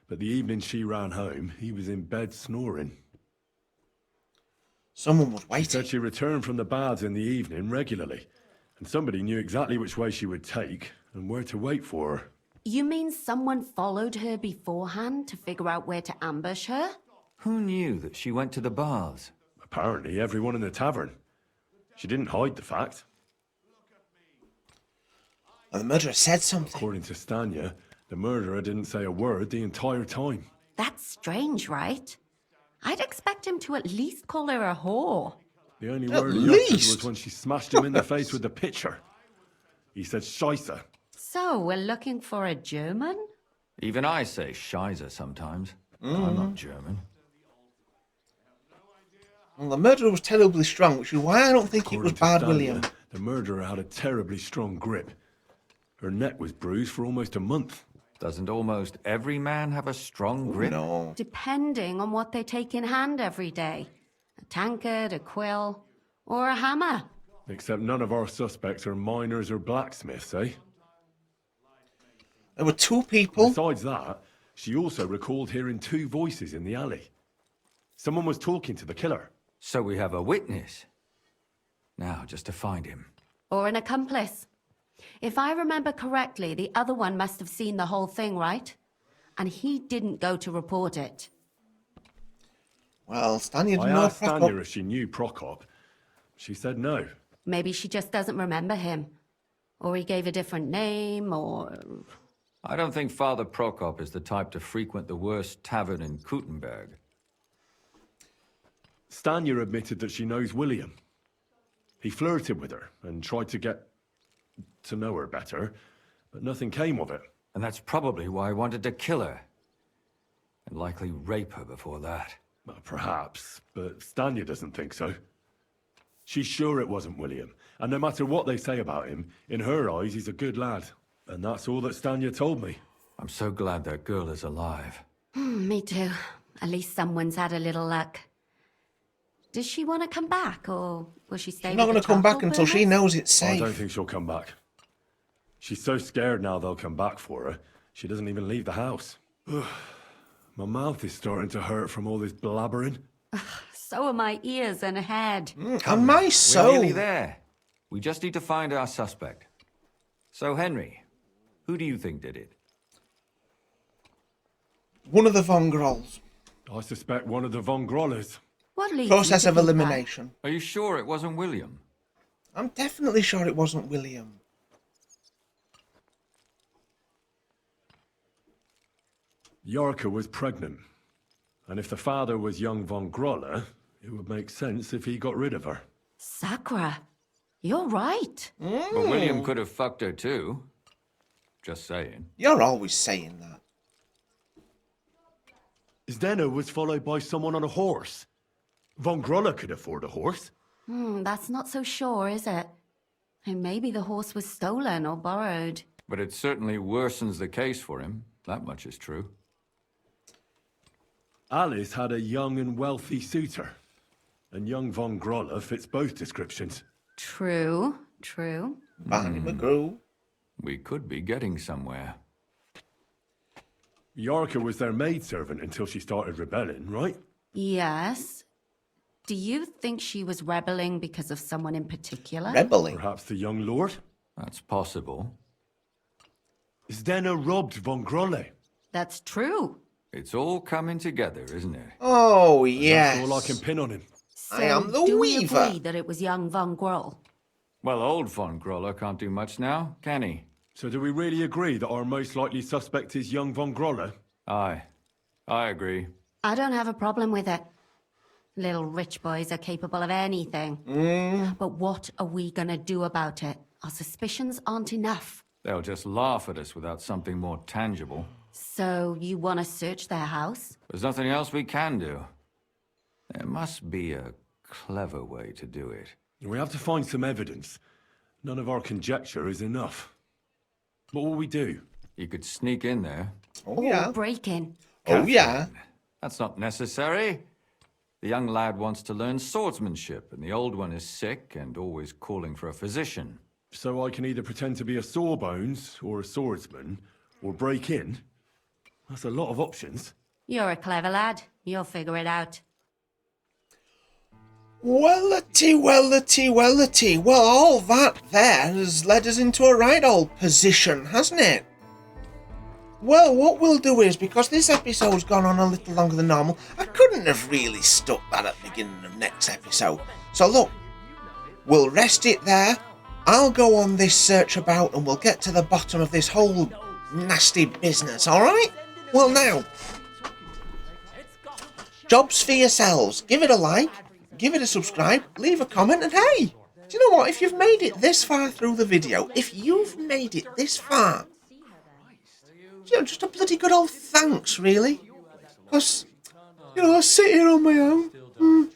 C: but the evening she ran home, he was in bed snoring.
A: Someone was waiting.
C: She said she returned from the baths in the evening regularly, and somebody knew exactly which way she would take and where to wait for her.
P: You mean someone followed her beforehand to figure out where to ambush her?
O: Who knew that she went to the baths?
C: Apparently everyone in the tavern. She didn't hide the fact.
A: And the murderer said something.
C: According to Stanya, the murderer didn't say a word the entire time.
P: That's strange, right? I'd expect him to at least call her a whore.
C: The only word he uttered was when she smashed him in the face with the pitcher. He said Scheisse.
P: So, we're looking for a German?
O: Even I say Scheiße sometimes. I'm not German.
A: Well, the murderer was terribly strong, which is why I don't think it was Bad
C: Stanya,
A: William.
C: The murderer had a terribly strong grip. Her neck was bruised for almost a month.
O: Doesn't almost every man have a strong grip?
A: No.
P: Depending on what they take in hand every day. A tankard, a quill, or a hammer.
C: Except none of our suspects are miners or blacksmiths, eh?
A: There were 2 people.
C: Besides that, she also recalled hearing 2 voices in the alley. Someone was talking to the killer.
O: So we have a witness. Now, just to find him.
P: Or an accomplice. If I remember correctly, the other one must have seen the whole thing, right? And he didn't go to report it.
A: Well, Stanya didn't
C: I
A: know
C: asked
A: Prokop.
C: Stanya if she knew Prokop. She said no.
P: Maybe she just doesn't remember him. Or he gave a different name, or...
O: I don't think Father Prokop is the type to frequent the worst tavern in Kuttenberg.
C: Stanya admitted that she knows William. He flirted with her and tried to get to know her better, but nothing came of it.
O: And that's probably why he wanted to kill her. And likely rape her before that.
C: Well, perhaps, but Stanya doesn't think so. She's sure it wasn't William, and no matter what they say about him, in her eyes he's a good lad. And that's all that Stanya told me.
O: I'm so glad that girl is alive.
P: Me too. At least someone's had a little luck. Does she want to come back, or will she stay?
A: She's not going to come back until she knows it's safe.
C: I don't think she'll come back. She's so scared now they'll come back for her, she doesn't even leave the house. My mouth is starting to hurt from all this blabbering.
P: So are my ears and head.
A: And my soul.
O: We're nearly there. We just need to find our suspect. So, Henry, who do you think did it?
A: One of the Von Grolls.
C: I suspect one of the Von Grollers.
P: What leads
A: Process
P: you
A: of
P: to think that?
A: elimination.
O: Are you sure it wasn't William?
A: I'm definitely sure it wasn't William.
C: Yarka was pregnant. And if the father was young Von Groller, it would make sense if he got rid of her.
P: Sakura, you're right.
O: But William could have fucked her too. Just saying.
A: You're always saying that.
C: Zdeno was followed by someone on a horse. Von Groller could afford a horse.
P: That's not so sure, is it? And maybe the horse was stolen or borrowed.
O: But it certainly worsens the case for him. That much is true.
C: Alice had a young and wealthy suitor. And young Von Groller fits both descriptions.
P: True, true.
A: Barney McGrew.
O: We could be getting somewhere.
C: Yarka was their maidservant until she started rebelling, right?
P: Yes. Do you think she was rebelling because of someone in particular?
A: Rebelling?
C: Perhaps the young lord?
O: That's possible.
C: Zdeno robbed Von Grolle.
P: That's true.
O: It's all coming together, isn't it?
A: Oh, yes.
C: That's all I can pin on him.
P: So
A: I am the
P: do
A: Weaver.
P: we agree that it was young Von Groll?
O: Well, old Von Groller can't do much now, can he?
C: So do we really agree that our most likely suspect is young Von Groller?
O: Aye. I agree.
P: I don't have a problem with it. Little rich boys are capable of anything. But what are we gonna do about it? Our suspicions aren't enough.
O: They'll just laugh at us without something more tangible.
P: So you want to search their house?
O: There's nothing else we can do. There must be a clever way to do it.
C: We have to find some evidence. None of our conjecture is enough. What will we do?
O: You could sneak in there.
A: Oh, yeah.
P: Or break in?
A: Oh, yeah.
O: That's not necessary. The young lad wants to learn swordsmanship, and the old one is sick and always calling for a physician.
C: So I can either pretend to be a sawbones or a swordsman, or break in? That's a lot of options.
P: You're a clever lad. You'll figure it out.
A: Well-a-ty, well-a-ty, well-a-ty. Well, all that there has led us into a right old position, hasn't it? Well, what we'll do is, because this episode's gone on a little longer than normal, I couldn't have really stuck that at the beginning of next episode. So look, we'll rest it there. I'll go on this search about and we'll get to the bottom of this whole nasty business, alright? Well now, jobs for yourselves. Give it a like, give it a subscribe, leave a comment, and hey, do you know what? If you've made it this far through the video, if you've made it this far, you know, just a bloody good old thanks, really. Because, you know, I sit here on my own.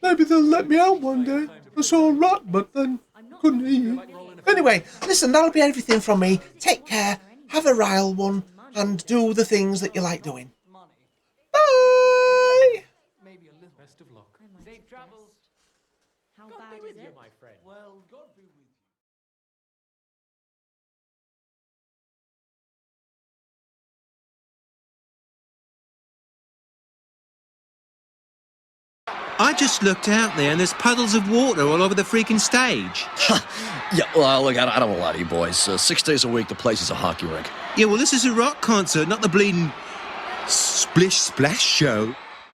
A: Maybe they'll let me out one day. I saw a rat, but then couldn't eat it. Anyway, listen, that'll be everything from me. Take care, have a rile one, and do the things that you like doing. Bye!
B: Maybe a little best of luck.
M: Safe travels. How
B: God
M: bad
B: be
M: is
B: with you,
M: it?
B: my friend. Well, God be with you.
E: I just looked out there and there's puddles of water all over the freaking stage.
Q: Yeah, well, look, I don't want to lie to you boys. 6 days a week, the place is a hockey rink.
E: Yeah, well, this is a rock concert, not the bleeding splish splash show.